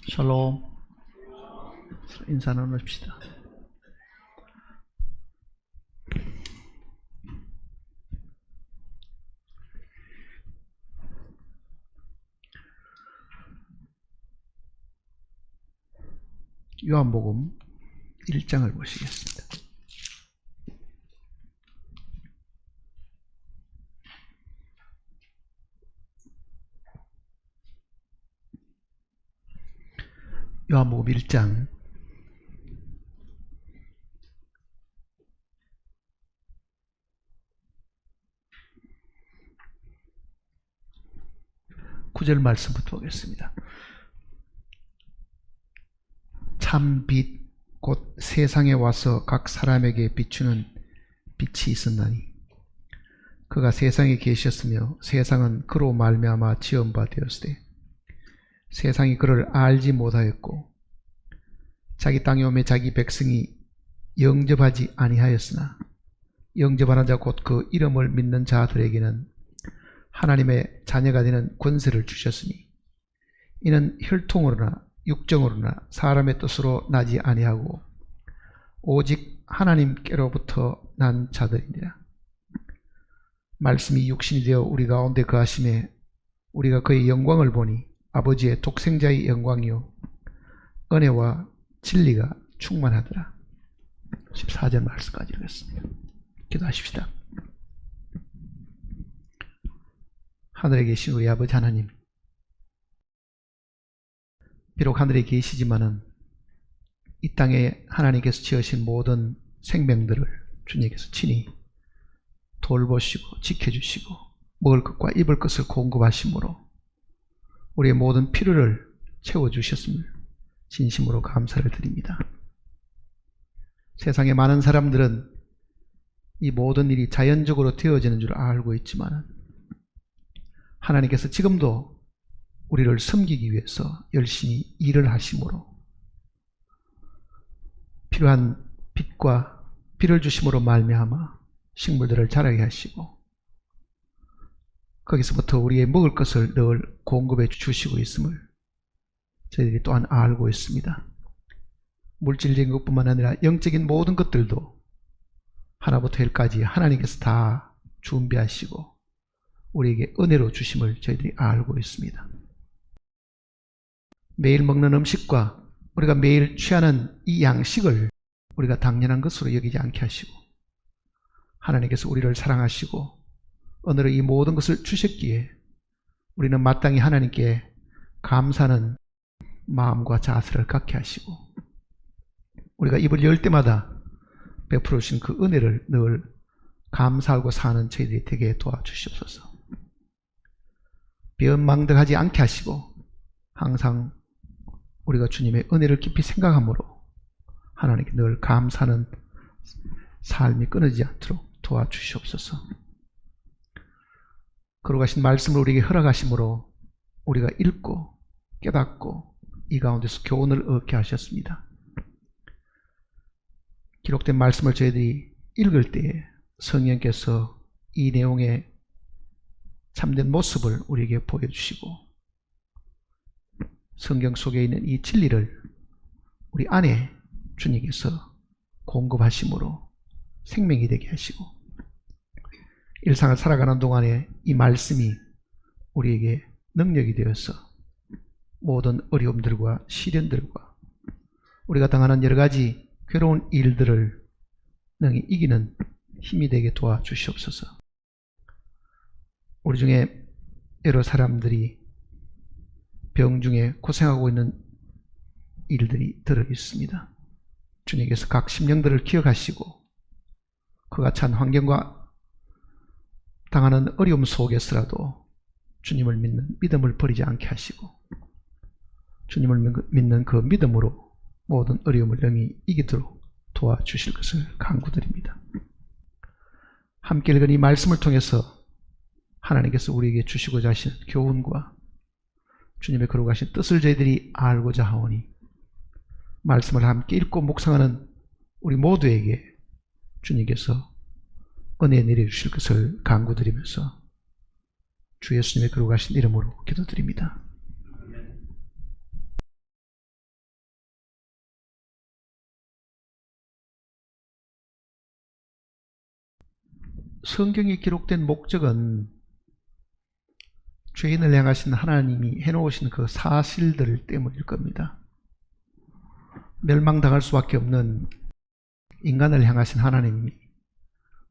샬롬. 인사 나눕시다. 요한복음 1장을 보시겠습니다. 요한복음 1장 9절 말씀부터 보겠습니다. 참 빛 곧 세상에 와서 각 사람에게 비추는 빛이 있었나니 그가 세상에 계셨으며 세상은 그로 말미암아 지은 바 되었으되 세상이 그를 알지 못하였고 자기 땅에 오매 자기 백성이 영접하지 아니하였으나 영접하는 자 곧 그 이름을 믿는 자들에게는 하나님의 자녀가 되는 권세를 주셨으니 이는 혈통으로나 육정으로나 사람의 뜻으로 나지 아니하고 오직 하나님께로부터 난 자들이니라. 말씀이 육신이 되어 우리 가운데 거하심에 우리가 그의 영광을 보니 아버지의 독생자의 영광이요 은혜와 진리가 충만하더라. 14절 말씀까지 읽겠습니다. 기도하십시다. 하늘에 계신 우리 아버지 하나님, 비록 하늘에 계시지만은 이 땅에 하나님께서 지으신 모든 생명들을 주님께서 친히 돌보시고 지켜주시고 먹을 것과 입을 것을 공급하심으로 우리의 모든 필요를 채워주셨음을 진심으로 감사를 드립니다. 세상에 많은 사람들은 이 모든 일이 자연적으로 되어지는 줄 알고 있지만 하나님께서 지금도 우리를 섬기기 위해서 열심히 일을 하심으로 필요한 빛과 비를 주심으로 말미암아 식물들을 자라게 하시고 거기서부터 우리의 먹을 것을 늘 공급해 주시고 있음을 저희들이 또한 알고 있습니다. 물질적인 것뿐만 아니라 영적인 모든 것들도 하나부터 열까지 하나님께서 다 준비하시고 우리에게 은혜로 주심을 저희들이 알고 있습니다. 매일 먹는 음식과 우리가 매일 취하는 이 양식을 우리가 당연한 것으로 여기지 않게 하시고 하나님께서 우리를 사랑하시고 오늘 이 모든 것을 주셨기에 우리는 마땅히 하나님께 감사하는 마음과 자세를 갖게 하시고 우리가 입을 열 때마다 베풀어 주신 그 은혜를 늘 감사하고 사는 저희들이 되게 도와주시옵소서. 변망덕하지 않게 하시고 항상 우리가 주님의 은혜를 깊이 생각함으로 하나님께 늘 감사하는 삶이 끊어지지 않도록 도와주시옵소서. 거룩하신 말씀을 우리에게 허락하심으로 우리가 읽고 깨닫고 이 가운데서 교훈을 얻게 하셨습니다. 기록된 말씀을 저희들이 읽을 때에 성령께서 이 내용의 참된 모습을 우리에게 보여주시고 성경 속에 있는 이 진리를 우리 안에 주님께서 공급하심으로 생명이 되게 하시고 일상을 살아가는 동안에 이 말씀이 우리에게 능력이 되어서 모든 어려움들과 시련들과 우리가 당하는 여러 가지 괴로운 일들을 능히 이기는 힘이 되게 도와주시옵소서. 우리 중에 여러 사람들이 병 중에 고생하고 있는 일들이 들어 있습니다. 주님께서 각 심령들을 기억하시고 그가 처한 환경과 당하는 어려움 속에서라도 주님을 믿는 믿음을 버리지 않게 하시고 주님을 믿는 그 믿음으로 모든 어려움을 능히 이기도록 도와주실 것을 간구드립니다. 함께 읽은 이 말씀을 통해서 하나님께서 우리에게 주시고자 하시는 교훈과 주님의 거룩하신 뜻을 저희들이 알고자 하오니 말씀을 함께 읽고 묵상하는 우리 모두에게 주님께서 은혜 내려주실 것을 간구드리면서 주 예수님의 거룩하신 이름으로 기도드립니다. 성경이 기록된 목적은 죄인을 향하신 하나님이 해놓으신 그 사실들 때문일 겁니다. 멸망당할 수밖에 없는 인간을 향하신 하나님이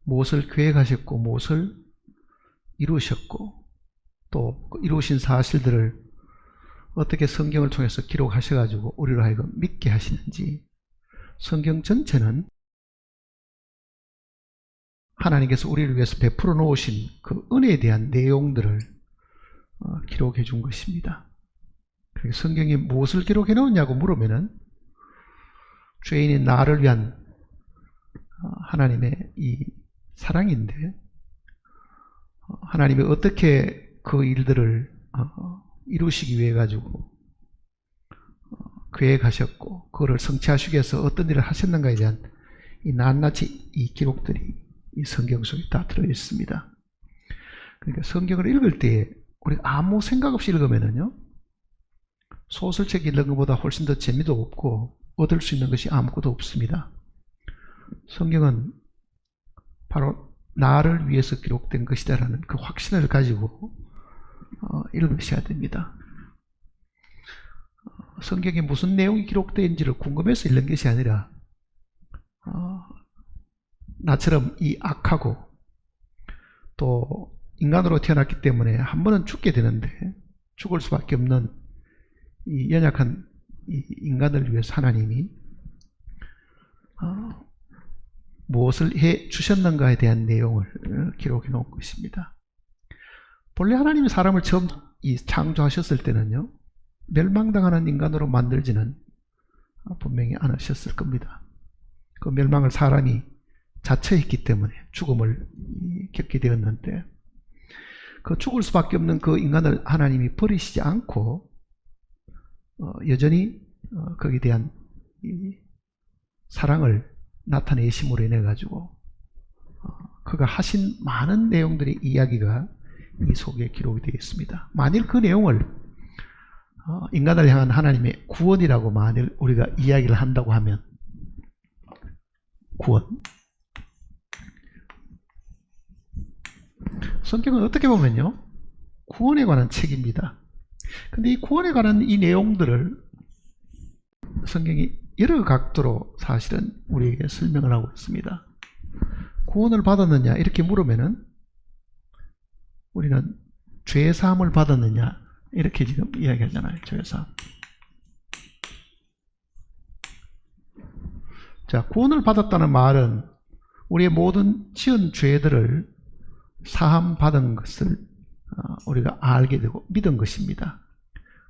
무엇을 계획하셨고 무엇을 이루셨고 또 이루신 사실들을 어떻게 성경을 통해서 기록하셔가지고 우리로 하여금 믿게 하시는지, 성경 전체는 하나님께서 우리를 위해서 베풀어 놓으신 그 은혜에 대한 내용들을 기록해 준 것입니다. 성경이 무엇을 기록해 놓았냐고 물으면은 죄인인 나를 위한 하나님의 이 사랑인데, 하나님이 어떻게 그 일들을 이루시기 위해 가지고 계획하셨고 그거를 성취하시기 위해서 어떤 일을 하셨는가에 대한 이 낱낱이 이 기록들이 이 성경 속에 다 들어 있습니다. 그러니까 성경을 읽을 때 우리가 아무 생각 없이 읽으면은요, 소설책 읽는 것보다 훨씬 더 재미도 없고 얻을 수 있는 것이 아무것도 없습니다. 성경은 바로 나를 위해서 기록된 것이다라는 그 확신을 가지고 읽으셔야 됩니다. 성경에 무슨 내용이 기록되어 있는지를 궁금해서 읽는 것이 아니라 나처럼 이 악하고 또 인간으로 태어났기 때문에 한 번은 죽게 되는데 죽을 수밖에 없는 이 연약한 이 인간을 위해서 하나님이 무엇을 해 주셨는가에 대한 내용을 기록해 놓은 것입니다. 본래 하나님이 사람을 처음 창조하셨을 때는요, 멸망당하는 인간으로 만들지는 분명히 않으셨을 겁니다. 그 멸망을 사람이 자처했기 때문에 죽음을 겪게 되었는데, 그 죽을 수밖에 없는 그 인간을 하나님이 버리시지 않고 여전히 거기에 대한 이 사랑을 나타내심으로 인해 가지고 그가 하신 많은 내용들의 이야기가 이 속에 기록이 되어 있습니다. 만일 그 내용을 인간을 향한 하나님의 구원이라고 만일 우리가 이야기를 한다고 하면, 구원, 성경은 어떻게 보면요, 구원에 관한 책입니다. 근데 이 구원에 관한 이 내용들을 성경이 여러 각도로 사실은 우리에게 설명을 하고 있습니다. 구원을 받았느냐 이렇게 물으면은 우리는 죄사함을 받았느냐 이렇게 지금 이야기하잖아요. 죄사함. 자, 구원을 받았다는 말은 우리의 모든 지은 죄들을 사함 받은 것을 우리가 알게 되고 믿은 것입니다.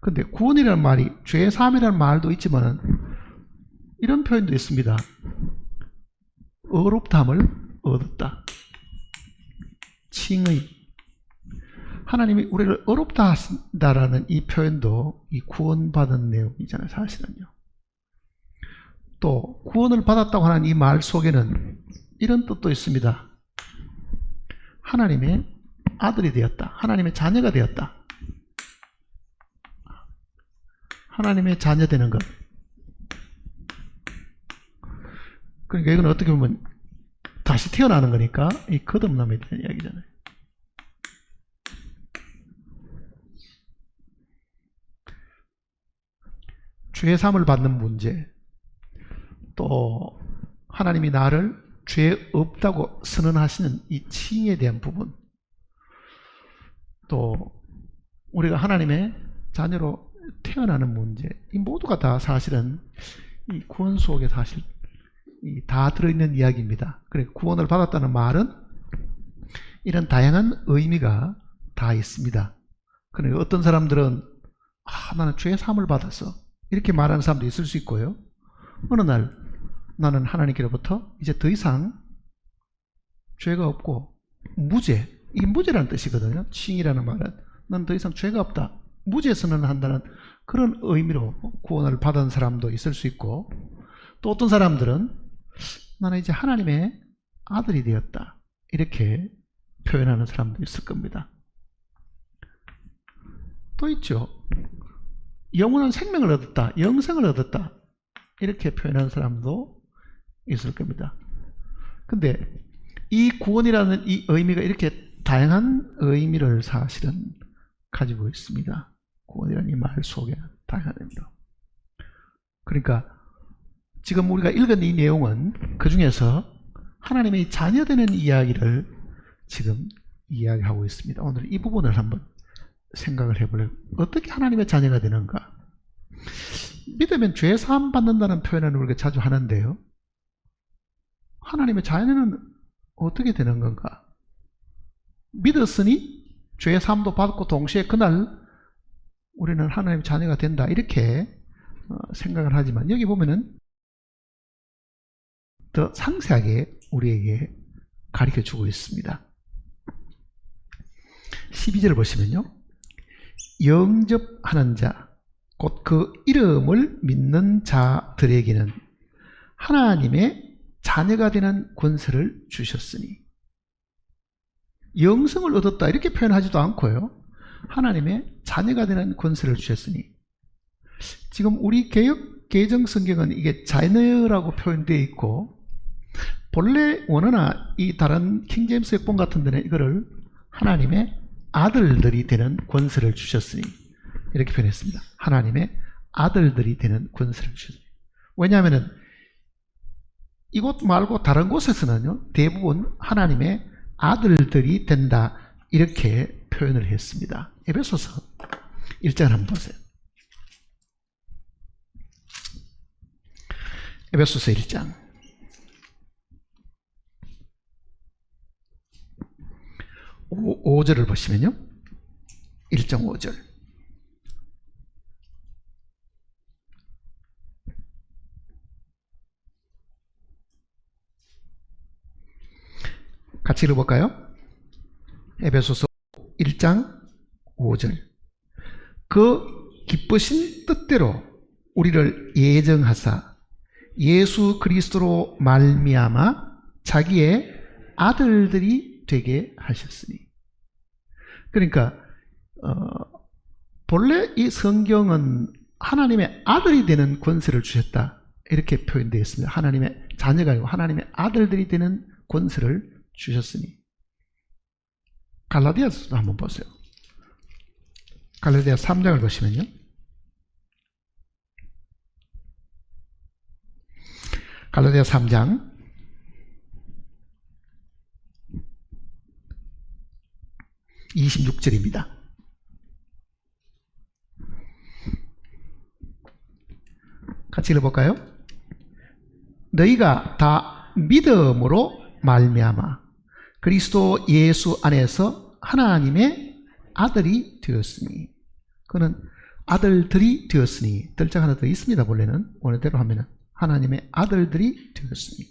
근데 구원이라는 말이 죄사함이라는 말도 있지만 이런 표현도 있습니다. 의롭다함을 얻었다. 칭의. 하나님이 우리를 의롭다 하신다라는 이 표현도 이 구원받은 내용이잖아요, 사실은요. 또 구원을 받았다고 하는 이 말 속에는 이런 뜻도 있습니다. 하나님의 아들이 되었다. 하나님의 자녀가 되었다. 하나님의 자녀 되는 것. 그러니까 이건 어떻게 보면 다시 태어나는 거니까 이 거듭남에 대한 이야기잖아요. 죄사함을 받는 문제, 또 하나님이 나를 죄 없다고 선언하시는 이 칭의에 대한 부분, 또 우리가 하나님의 자녀로 태어나는 문제, 이 모두가 다 사실은 이 구원 속에 사실 다 들어있는 이야기입니다. 그러니까 구원을 받았다는 말은 이런 다양한 의미가 다 있습니다. 그러니까 어떤 사람들은 나는 죄 사함을 받았어 이렇게 말하는 사람도 있을 수 있고요. 어느 날 나는 하나님께로부터 이제 더 이상 죄가 없고 무죄, 이게 무죄라는 뜻이거든요. 칭이라는 말은 난 더 이상 죄가 없다, 무죄 선언을 한다는 그런 의미로 구원을 받은 사람도 있을 수 있고, 또 어떤 사람들은 나는 이제 하나님의 아들이 되었다 이렇게 표현하는 사람도 있을 겁니다. 또 있죠. 영원한 생명을 얻었다, 영생을 얻었다 이렇게 표현하는 사람도 있을 겁니다. 근데 이 구원이라는 이 의미가 이렇게 다양한 의미를 사실은 가지고 있습니다. 구원이라는 이 말 속에 다양한 의미로. 그러니까 지금 우리가 읽은 이 내용은 그 중에서 하나님의 자녀되는 이야기를 지금 이야기하고 있습니다. 오늘 이 부분을 한번 생각을 해보려고. 어떻게 하나님의 자녀가 되는가? 믿으면 죄 사함 받는다는 표현을 우리가 자주 하는데요. 하나님의 자녀는 어떻게 되는 건가? 믿었으니 죄 사함도 받고 동시에 그날 우리는 하나님의 자녀가 된다, 이렇게 생각을 하지만 여기 보면은 더 상세하게 우리에게 가르쳐 주고 있습니다. 12절을 보시면요, 영접하는 자, 곧 그 이름을 믿는 자들에게는 하나님의 자녀가 되는 권세를 주셨으니, 영성을 얻었다 이렇게 표현하지도 않고요, 하나님의 자녀가 되는 권세를 주셨으니. 지금 우리 개역 개정 성경은 이게 자녀라고 표현되어 있고, 본래 원어나 이 다른 킹제임스譯본 같은 데는 이거를 하나님의 아들들이 되는 권세를 주셨으니 이렇게 표현했습니다. 하나님의 아들들이 되는 권세를 주셨으니. 왜냐하면 이곳 말고 다른 곳에서는요, 대부분 하나님의 아들들이 된다 이렇게 표현을 했습니다. 에베소서 1장을 한번 보세요. 에베소서 1장 5절을 보시면요, 1장 5절. 같이 읽어볼까요? 에베소서 1장 5절. 그 기쁘신 뜻대로 우리를 예정하사 예수 그리스도로 말미암아 자기의 아들들이 되게 하셨으니. 그러니까 본래 이 성경은 하나님의 아들이 되는 권세를 주셨다 이렇게 표현되어 있습니다. 하나님의 자녀가 아니고 하나님의 아들들이 되는 권세를 주셨으니. 갈라디아서도 한번 보세요. 갈라디아 3장을 보시면요, 갈라디아 3장 26절입니다. 같이 읽어볼까요? 너희가 다 믿음으로 말미암아 그리스도 예수 안에서 하나님의 아들이 되었으니. 그는 아들들이 되었으니, 들자가 하나 더 있습니다. 원래는 원래대로 하면은 하나님의 아들들이 되었으니.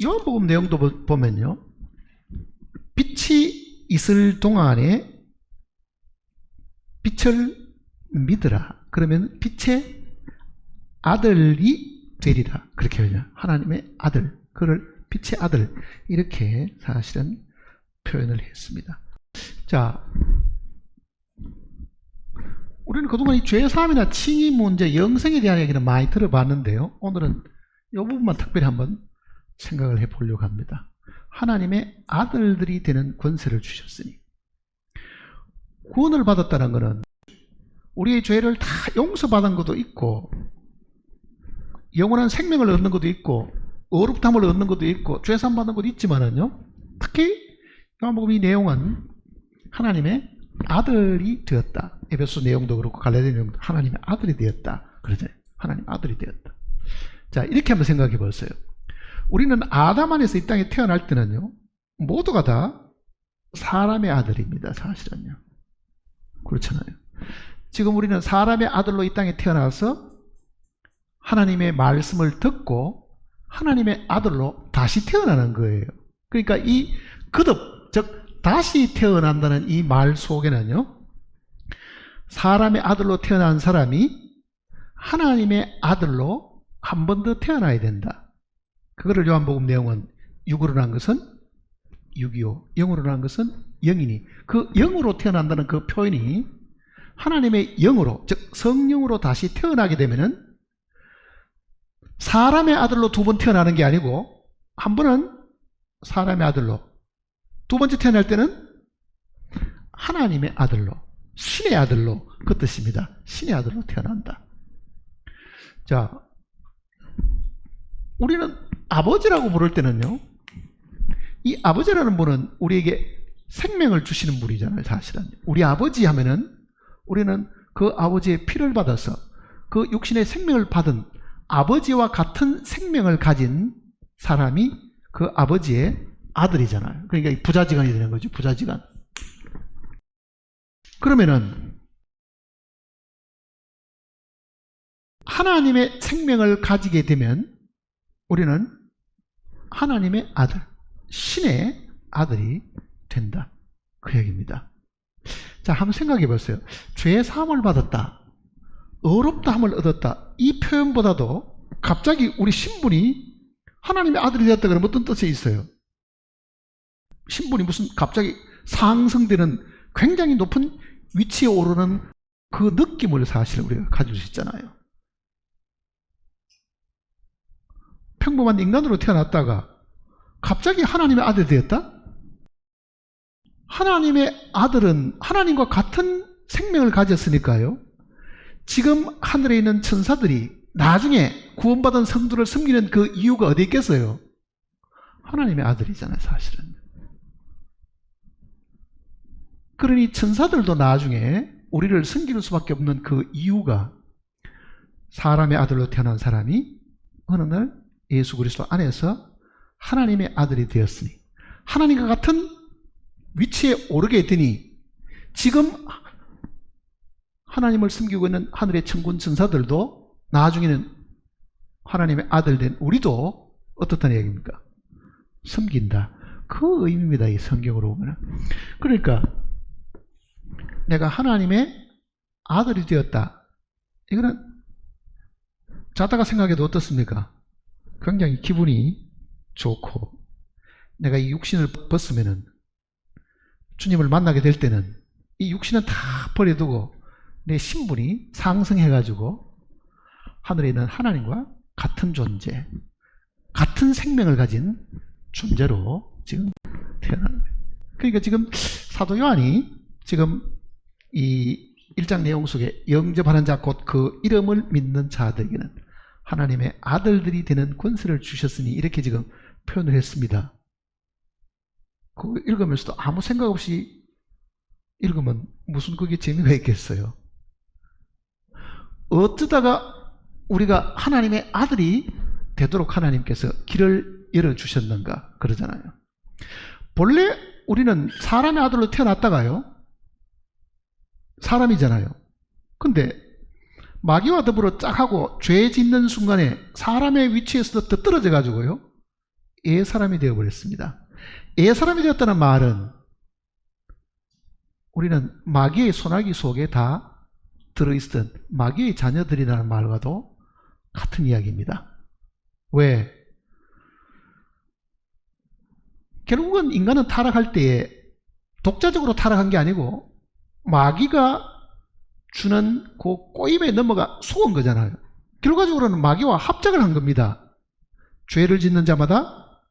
요한복음 내용도 보면요, 빛이 있을 동안에 빛을 믿으라. 그러면 빛의 아들이 되리라. 그렇게 하죠. 하나님의 아들, 그를 빛의 아들, 이렇게 사실은 표현을 했습니다. 자, 우리는 그동안 이 죄사함이나 칭의 문제, 영생에 대한 얘기는 많이 들어봤는데요, 오늘은 이 부분만 특별히 한번 생각을 해보려고 합니다. 하나님의 아들들이 되는 권세를 주셨으니. 구원을 받았다는 것은 우리의 죄를 다 용서받은 것도 있고, 영원한 생명을 얻는 것도 있고, 어렵담을 얻는 것도 있고, 죄사함 받는 것도 있지만은요, 특히 요한복음 이 내용은 하나님의 아들이 되었다. 에베소 내용도 그렇고 갈라디아 내용도 하나님의 아들이 되었다 그러잖아요. 하나님 아들이 되었다. 자, 이렇게 한번 생각해 보세요. 우리는 아담 안에서 이 땅에 태어날 때는요, 모두가 다 사람의 아들입니다. 사실은요. 그렇잖아요. 지금 우리는 사람의 아들로 이 땅에 태어나서 하나님의 말씀을 듣고 하나님의 아들로 다시 태어나는 거예요. 그러니까 이 거듭, 즉 다시 태어난다는 이 말 속에는요, 사람의 아들로 태어난 사람이 하나님의 아들로 한 번 더 태어나야 된다. 그거를 요한복음 내용은 육으로 난 것은 육이요, 영으로 난 것은 영이니, 그 영으로 태어난다는 그 표현이 하나님의 영으로, 즉 성령으로 다시 태어나게 되면은 사람의 아들로 두 번 태어나는 게 아니고 한 번은 사람의 아들로, 두 번째 태어날 때는 하나님의 아들로, 신의 아들로, 그 뜻입니다. 신의 아들로 태어난다. 자, 우리는 아버지라고 부를 때는요, 이 아버지라는 분은 우리에게 생명을 주시는 분이잖아요. 사실은 우리 아버지 하면은 우리는 그 아버지의 피를 받아서 그 육신의 생명을 받은 아버지와 같은 생명을 가진 사람이 그 아버지의 아들이잖아요. 그러니까 부자지간이 되는 거죠. 부자지간. 그러면은 하나님의 생명을 가지게 되면 우리는 하나님의 아들, 신의 아들이 된다. 그 얘기입니다. 자, 한번 생각해 보세요. 죄 사함을 받았다, 의롭다함을 얻었다, 이 표현보다도 갑자기 우리 신분이 하나님의 아들이 되었다 그러면 어떤 뜻이 있어요? 신분이 무슨 갑자기 상승되는 굉장히 높은 위치에 오르는 그 느낌을 사실 우리가 가질 수 있잖아요. 평범한 인간으로 태어났다가 갑자기 하나님의 아들이 되었다? 하나님의 아들은 하나님과 같은 생명을 가졌으니까요, 지금 하늘에 있는 천사들이 나중에 구원받은 성도를 섬기는 그 이유가 어디 있겠어요? 하나님의 아들이잖아요, 사실은. 그러니 천사들도 나중에 우리를 섬길 수밖에 없는 그 이유가 사람의 아들로 태어난 사람이 어느 날 예수 그리스도 안에서 하나님의 아들이 되었으니, 하나님과 같은 위치에 오르게 되니, 지금 하나님을 섬기고 있는 하늘의 천군 천사들도 나중에는 하나님의 아들 된 우리도 어떻다는 얘기입니까? 섬긴다. 그 의미입니다, 이 성경으로 보면. 그러니까 내가 하나님의 아들이 되었다, 이거는 자다가 생각해도 어떻습니까? 굉장히 기분이 좋고, 내가 이 육신을 벗으면은 주님을 만나게 될 때는 이 육신은 다 버려두고 내 신분이 상승해가지고 하늘에 있는 하나님과 같은 존재, 같은 생명을 가진 존재로 지금 태어나는 거예요. 그러니까 지금 사도 요한이 지금 이 1장 내용 속에 영접하는 자 곧 그 이름을 믿는 자들에게는 하나님의 아들들이 되는 권세를 주셨으니, 이렇게 지금 표현을 했습니다. 그거 읽으면서도 아무 생각 없이 읽으면 무슨 그게 재미가 있겠어요? 어쩌다가 우리가 하나님의 아들이 되도록 하나님께서 길을 열어주셨는가 그러잖아요. 본래 우리는 사람의 아들로 태어났다가요, 사람이잖아요. 근데 마귀와 더불어 짝하고 죄 짓는 순간에 사람의 위치에서 더 떨어져 가지고요, 애사람이 되어버렸습니다. 애사람이 되었다는 말은 우리는 마귀의 소나기 속에 다 들어있던 마귀의 자녀들이라는 말과도 같은 이야기입니다. 왜? 결국은 인간은 타락할 때에 독자적으로 타락한 게 아니고 마귀가 주는 그 꼬임에 넘어가 속은 거잖아요. 결과적으로는 마귀와 합작을 한 겁니다. 죄를 짓는 자마다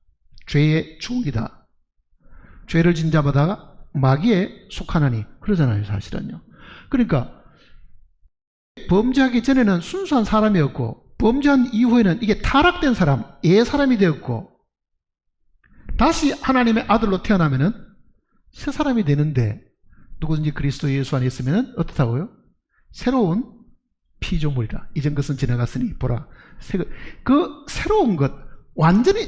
죄의 충이다. 죄를 짓는 자마다 마귀에 속하나니, 그러잖아요, 사실은요. 그러니까 범죄하기 전에는 순수한 사람이었고, 범죄한 이후에는 이게 타락된 사람, 애사람이 되었고, 다시 하나님의 아들로 태어나면은 새 사람이 되는데, 누구든지 그리스도 예수 안에 있으면 어떻다고요? 새로운 피조물이다. 이전 것은 지나갔으니 보라. 그 새로운 것, 완전히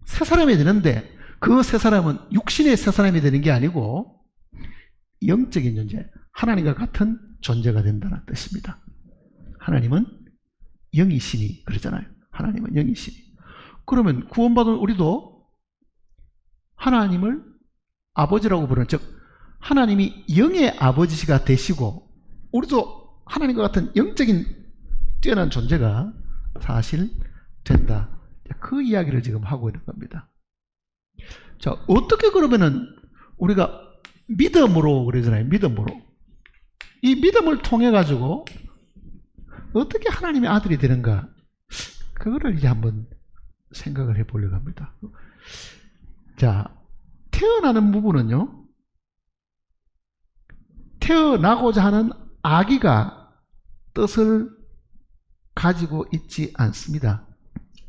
새 사람이 되는데, 그 새 사람은 육신의 새 사람이 되는 게 아니고 영적인 존재, 하나님과 같은 존재가 된다는 뜻입니다. 하나님은 영이시니 그러잖아요. 하나님은 영이시니. 그러면 구원받은 우리도 하나님을 아버지라고 부르는, 즉 하나님이 영의 아버지가 되시고 우리도 하나님과 같은 영적인 뛰어난 존재가 사실 된다. 그 이야기를 지금 하고 있는 겁니다. 자, 어떻게 그러면은 우리가 믿음으로 그러잖아요. 믿음으로. 이 믿음을 통해 가지고 어떻게 하나님의 아들이 되는가? 그거를 이제 한번 생각을 해보려고 합니다. 자, 태어나는 부분은요, 태어나고자 하는 아기가 뜻을 가지고 있지 않습니다.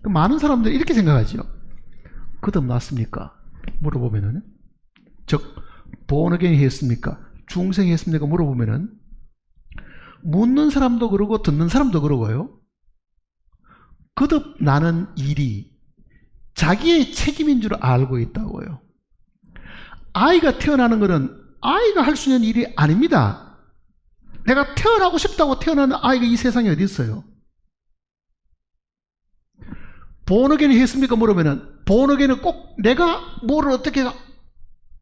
많은 사람들이 이렇게 생각하죠. 거듭났습니까? 물어보면은, 즉 본어게인이 했습니까? 중생이 했습니까? 물어보면은, 묻는 사람도 그러고 듣는 사람도 그러고요, 거듭나는 일이 자기의 책임인 줄 알고 있다고요. 아이가 태어나는 것은 아이가 할 수 있는 일이 아닙니다. 내가 태어나고 싶다고 태어나는 아이가 이 세상에 어디 있어요? 본어게인이 했습니까? 물으면은, 본어게인은 꼭 내가 뭐를 어떻게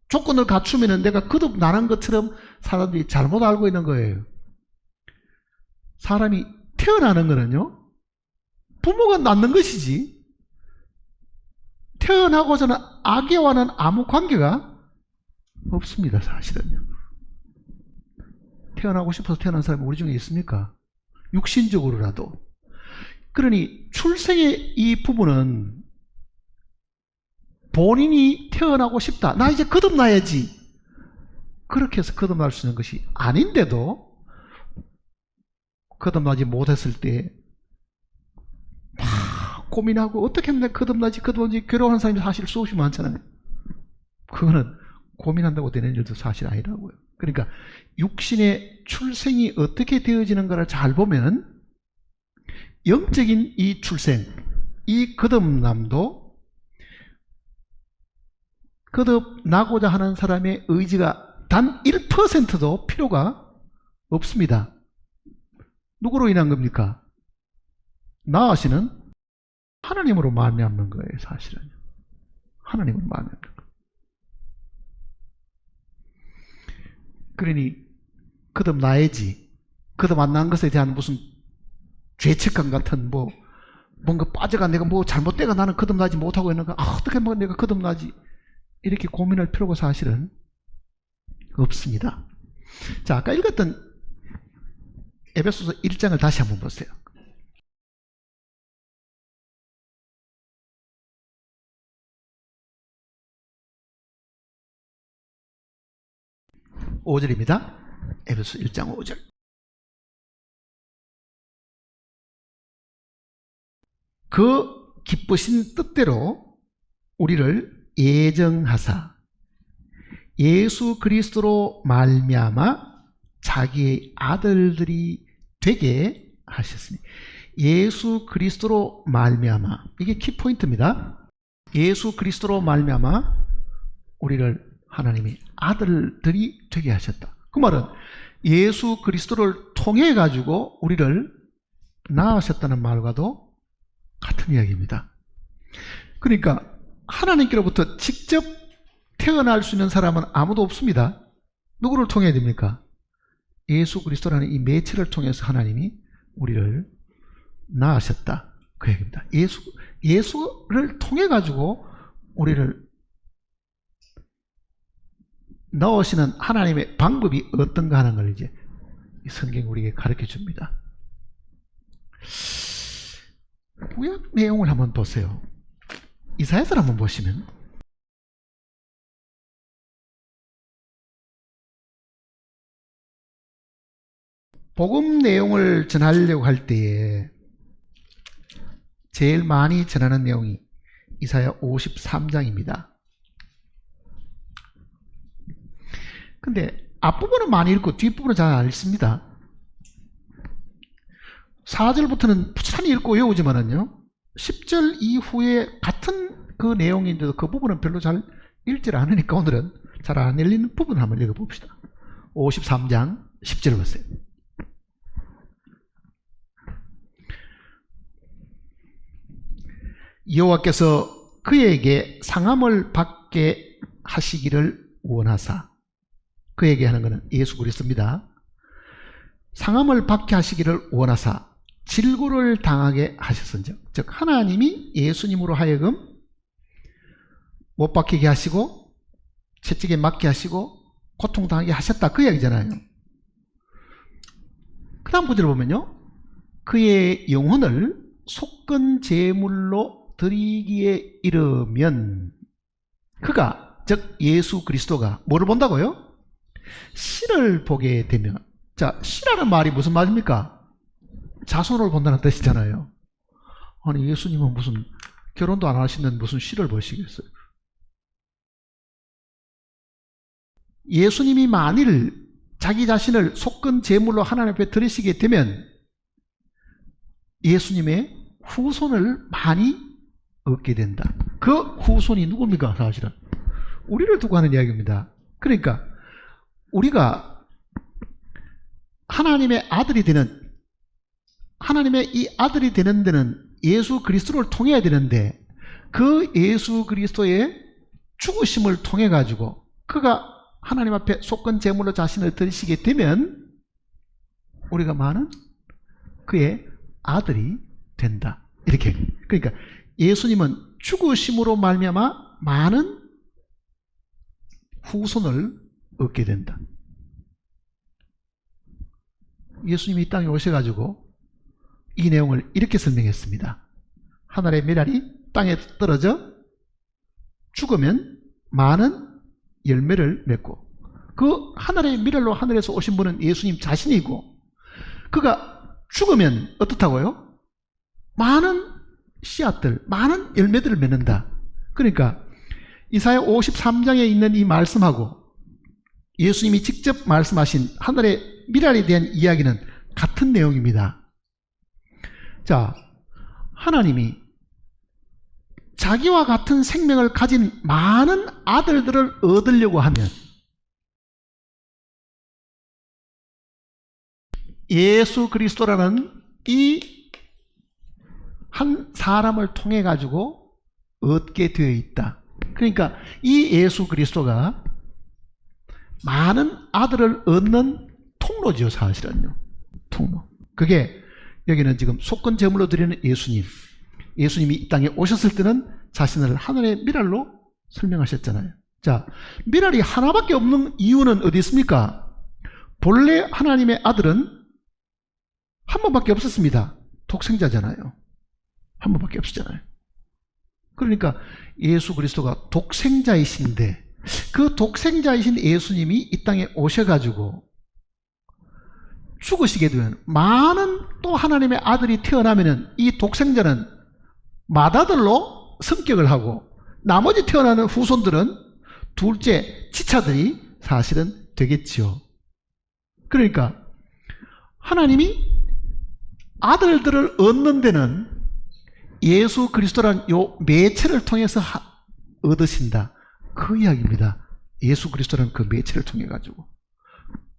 조건을 갖추면은 내가 거듭나는 것처럼 사람들이 잘못 알고 있는 거예요. 사람이 태어나는 거는요, 부모가 낳는 것이지, 태어나고자 하는 아기와는 아무 관계가 없습니다. 사실은요. 태어나고 싶어서 태어난 사람이 우리 중에 있습니까? 육신적으로라도. 그러니 출생의 이 부분은 본인이 태어나고 싶다, 나 이제 거듭나야지, 그렇게 해서 거듭날 수 있는 것이 아닌데도 거듭나지 못했을 때 막 고민하고 어떻게 하면 내가 거듭나지 괴로워하는 사람이 사실 수없이 많잖아요. 그거는 고민한다고 되는 일도 사실 아니라고요. 그러니까 육신의 출생이 어떻게 되어지는가를 잘 보면 영적인 이 출생, 이 거듭남도 거듭나고자 하는 사람의 의지가 단 1%도 필요가 없습니다. 누구로 인한 겁니까? 나아시는 하나님으로 말미암는 거예요. 사실은 하나님으로 말미암는 거예요. 그러니 거듭나야지, 거듭 안 난 것에 대한 무슨 죄책감 같은 뭔가 빠져가 내가 잘못되가 나는 거듭나지 못하고 있는 거, 어떻게 내가 거듭나지, 이렇게 고민할 필요가 사실은 없습니다. 자, 아까 읽었던 에베소서 1장을 다시 한번 보세요. (5절입니다) 에베소 1장 5절. 그 기쁘신 뜻대로 우리를 예정하사 예수 그리스도로 말미암아 자기의 아들들이 되게 하셨으니, 예수 그리스도로 말미암아, 이게 키포인트입니다. 예수 그리스도로 말미암아 우리를 하나님이 아들들이 되게 하셨다. 그 말은 예수 그리스도를 통해 가지고 우리를 낳으셨다는 말과도 같은 이야기입니다. 그러니까 하나님께로부터 직접 태어날 수 있는 사람은 아무도 없습니다. 누구를 통해야 됩니까? 예수 그리스도라는 이 매체를 통해서 하나님이 우리를 낳으셨다, 그 얘기입니다. 예수를 통해 가지고 우리를 넣으시는 하나님의 방법이 어떤가 하는 걸 이제 이 성경이 우리에게 가르쳐 줍니다. 구약 내용을 한번 보세요. 이사야서를 한번 보시면, 복음 내용을 전하려고 할 때에 제일 많이 전하는 내용이 이사야 53장입니다. 근데 앞부분은 많이 읽고 뒷부분은 잘 안 읽습니다. 4절부터는 부지런히 읽고 외우지만은요, 10절 이후에 같은 그 내용인데도 그 부분은 별로 잘 읽질 않으니까 오늘은 잘 안 읽는 부분 한번 읽어봅시다. 53장 10절 보세요. 여호와께서 그에게 상함을 받게 하시기를 원하사, 그에게 하는 것은 예수 그리스도입니다. 상함을 받게 하시기를 원하사 질고를 당하게 하셨은즉, 즉 하나님이 예수님으로 하여금 못 박히게 하시고 채찍에 맞게 하시고 고통당하게 하셨다, 그 이야기잖아요. 그 다음 구절을 보면요, 그의 영혼을 속건 제물로 드리기에 이르면 그가 즉 예수 그리스도가 뭐를 본다고요? 씨를 보게 되면. 자, 씨라는 말이 무슨 말입니까? 자손을 본다는 뜻이잖아요. 아니 예수님은 무슨 결혼도 안 하시는 무슨 씨를 보시겠어요? 예수님이 만일 자기 자신을 속건 제물로 하나님 앞에 드리시게 되면 예수님의 후손을 많이 얻게 된다. 그 후손이 누굽니까? 사실은 우리를 두고 하는 이야기입니다. 그러니까 우리가 하나님의 아들이 되는, 하나님의 이 아들이 되는 데는 예수 그리스도를 통해야 되는데, 그 예수 그리스도의 죽으심을 통해 가지고 그가 하나님 앞에 속건 제물로 자신을 드리시게 되면 우리가 많은 그의 아들이 된다. 이렇게. 그러니까 예수님은 죽으심으로 말미암아 많은 후손을 얻게 된다. 예수님이 이 땅에 오셔가지고 이 내용을 이렇게 설명했습니다. 하늘의 미랄이 땅에 떨어져 죽으면 많은 열매를 맺고, 그 하늘의 미랄로 하늘에서 오신 분은 예수님 자신이고, 그가 죽으면 어떻다고요? 많은 씨앗들, 많은 열매들을 맺는다. 그러니까 이사야 53장에 있는 이 말씀하고 예수님이 직접 말씀하신 하늘의 미랄에 대한 이야기는 같은 내용입니다. 자, 하나님이 자기와 같은 생명을 가진 많은 아들들을 얻으려고 하면 예수 그리스도라는 이 한 사람을 통해 가지고 얻게 되어 있다. 그러니까 이 예수 그리스도가 많은 아들을 얻는 통로죠, 사실은요. 통로. 그게 여기는 지금 속건 제물로 드리는 예수님. 예수님이 이 땅에 오셨을 때는 자신을 하늘의 미랄로 설명하셨잖아요. 자, 미랄이 하나밖에 없는 이유는 어디 있습니까? 본래 하나님의 아들은 한 번밖에 없었습니다. 독생자잖아요. 한 번밖에 없었잖아요. 그러니까 예수 그리스도가 독생자이신데, 그 독생자이신 예수님이 이 땅에 오셔가지고 죽으시게 되면 많은 또 하나님의 아들이 태어나면은 이 독생자는 맏아들로 성격을 하고 나머지 태어나는 후손들은 둘째 지차들이 사실은 되겠지요. 그러니까 하나님이 아들들을 얻는 데는 예수 그리스도란 요 매체를 통해서 얻으신다. 그 이야기입니다. 예수 그리스도란 그 매체를 통해 가지고.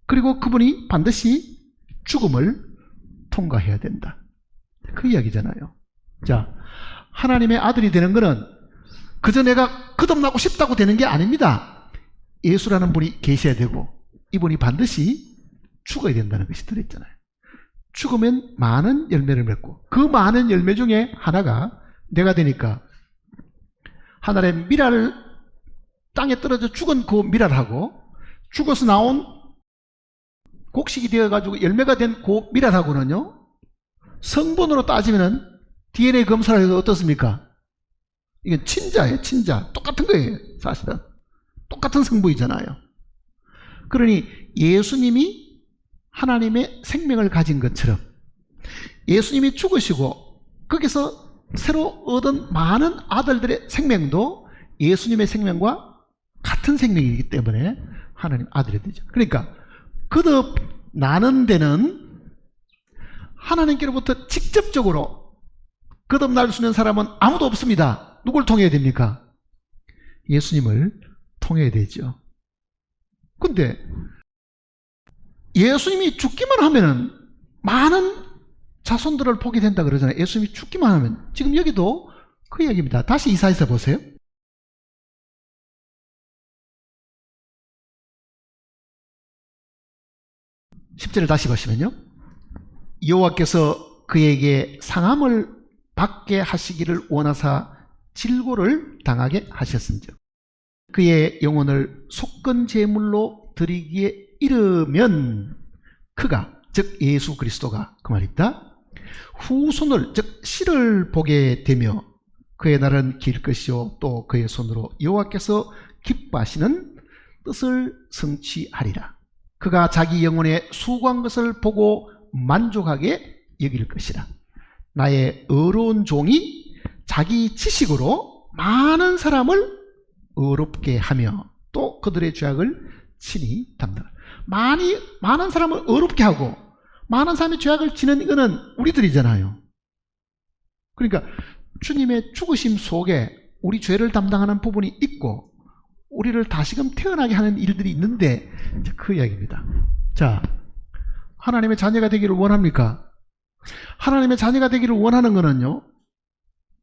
그리고 그분이 반드시 죽음을 통과해야 된다. 그 이야기잖아요. 자, 하나님의 아들이 되는 것은 그저 내가 거듭나고 싶다고 되는 게 아닙니다. 예수라는 분이 계셔야 되고 이분이 반드시 죽어야 된다는 것이 들어있잖아요. 죽으면 많은 열매를 맺고, 그 많은 열매 중에 하나가 내가 되니까 하늘의 미랄을 땅에 떨어져 죽은 그 미랄하고 죽어서 나온 곡식이 되어가지고 열매가 된 그 미랄하고는요, 성분으로 따지면은 DNA 검사를 해서 어떻습니까? 이게 친자예요, 친자. 똑같은 거예요, 사실은. 똑같은 성분이잖아요. 그러니 예수님이 하나님의 생명을 가진 것처럼 예수님이 죽으시고 거기서 새로 얻은 많은 아들들의 생명도 예수님의 생명과 같은 생명이기 때문에 하나님 아들이 되죠. 그러니까 거듭 나는 데는 하나님께로부터 직접적으로 거듭날 수 있는 사람은 아무도 없습니다. 누굴 통해야 됩니까? 예수님을 통해야 되죠. 근데 예수님이 죽기만 하면은 많은 자손들을 보게 된다 그러잖아요. 예수님이 죽기만 하면. 지금 여기도 그 이야기입니다. 다시 이사야서 보세요. 10절을 다시 보시면요, 여호와께서 그에게 상함을 받게 하시기를 원하사 질고를 당하게 하셨은즉 그의 영혼을 속건 제물로 드리기에 이르면 그가, 즉 예수 그리스도가 그 말입니다, 후손을, 즉 씨를 보게 되며 그의 날은 길 것이요 또 그의 손으로 여호와께서 기뻐하시는 뜻을 성취하리라. 그가 자기 영혼의 수고한 것을 보고 만족하게 여길 것이라. 나의 의로운 종이 자기 지식으로 많은 사람을 의롭게 하며 또 그들의 죄악을 친히 담당하라. 많은 사람을 의롭게 하고 많은 사람의 죄악을 지는 이거는 우리들이잖아요. 그러니까 주님의 죽으심 속에 우리 죄를 담당하는 부분이 있고 우리를 다시금 태어나게 하는 일들이 있는데 그 이야기입니다. 자, 하나님의 자녀가 되기를 원합니까? 하나님의 자녀가 되기를 원하는 것은요,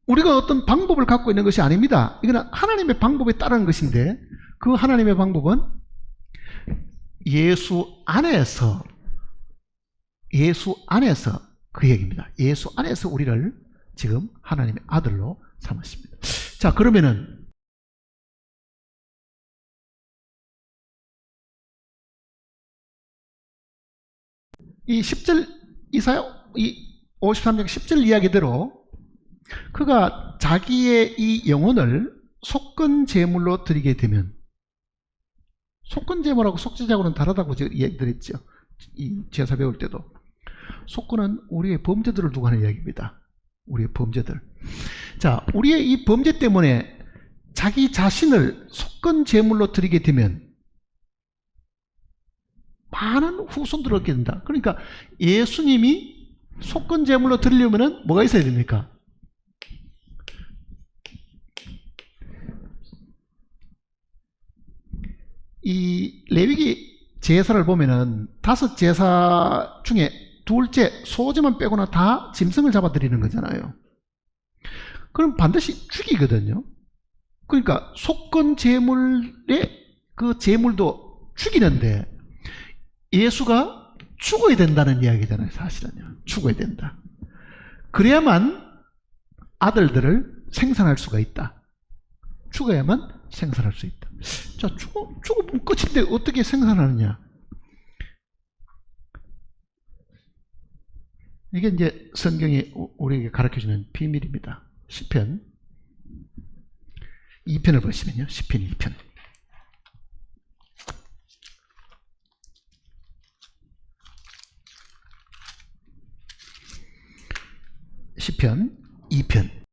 우리가 어떤 방법을 갖고 있는 것이 아닙니다. 이거는 하나님의 방법에 따르는 것인데 그 하나님의 방법은 예수 안에서 그 얘기입니다. 예수 안에서 우리를 지금 하나님의 아들로 삼으십니다. 자, 그러면은 이 10절 이사야 이 53장 10절 이야기대로 그가 자기의 이 영혼을 속건 제물로 드리게 되면, 속건 제물하고 속죄제하고는 다르다고 제가 이야기드렸죠. 이 제사 배울 때도 속건은 우리의 범죄들을 두고 하는 이야기입니다. 우리의 범죄들. 자, 우리의 이 범죄 때문에 자기 자신을 속건 제물로 드리게 되면 많은 후손들을 얻게 된다. 그러니까 예수님이 속건 제물로 드리려면 뭐가 있어야 됩니까? 이 레위기 제사를 보면은 5 제사 중에 둘째 소제만 빼고는 다 짐승을 잡아 드리는 거잖아요. 그럼 반드시 죽이거든요. 그러니까 속건 제물의 그 제물도 죽이는데 예수가 죽어야 된다는 이야기잖아요. 사실은요. 죽어야 된다. 그래야만 아들들을 생산할 수가 있다. 죽어야만 생산할 수 있다. 자, 죽으면 끝인데 어떻게 생산하느냐? 이게 이제 성경이 우리에게 가르쳐주는 비밀입니다. 시편 2편을 보시면요. 시편 2편. 시편 2편.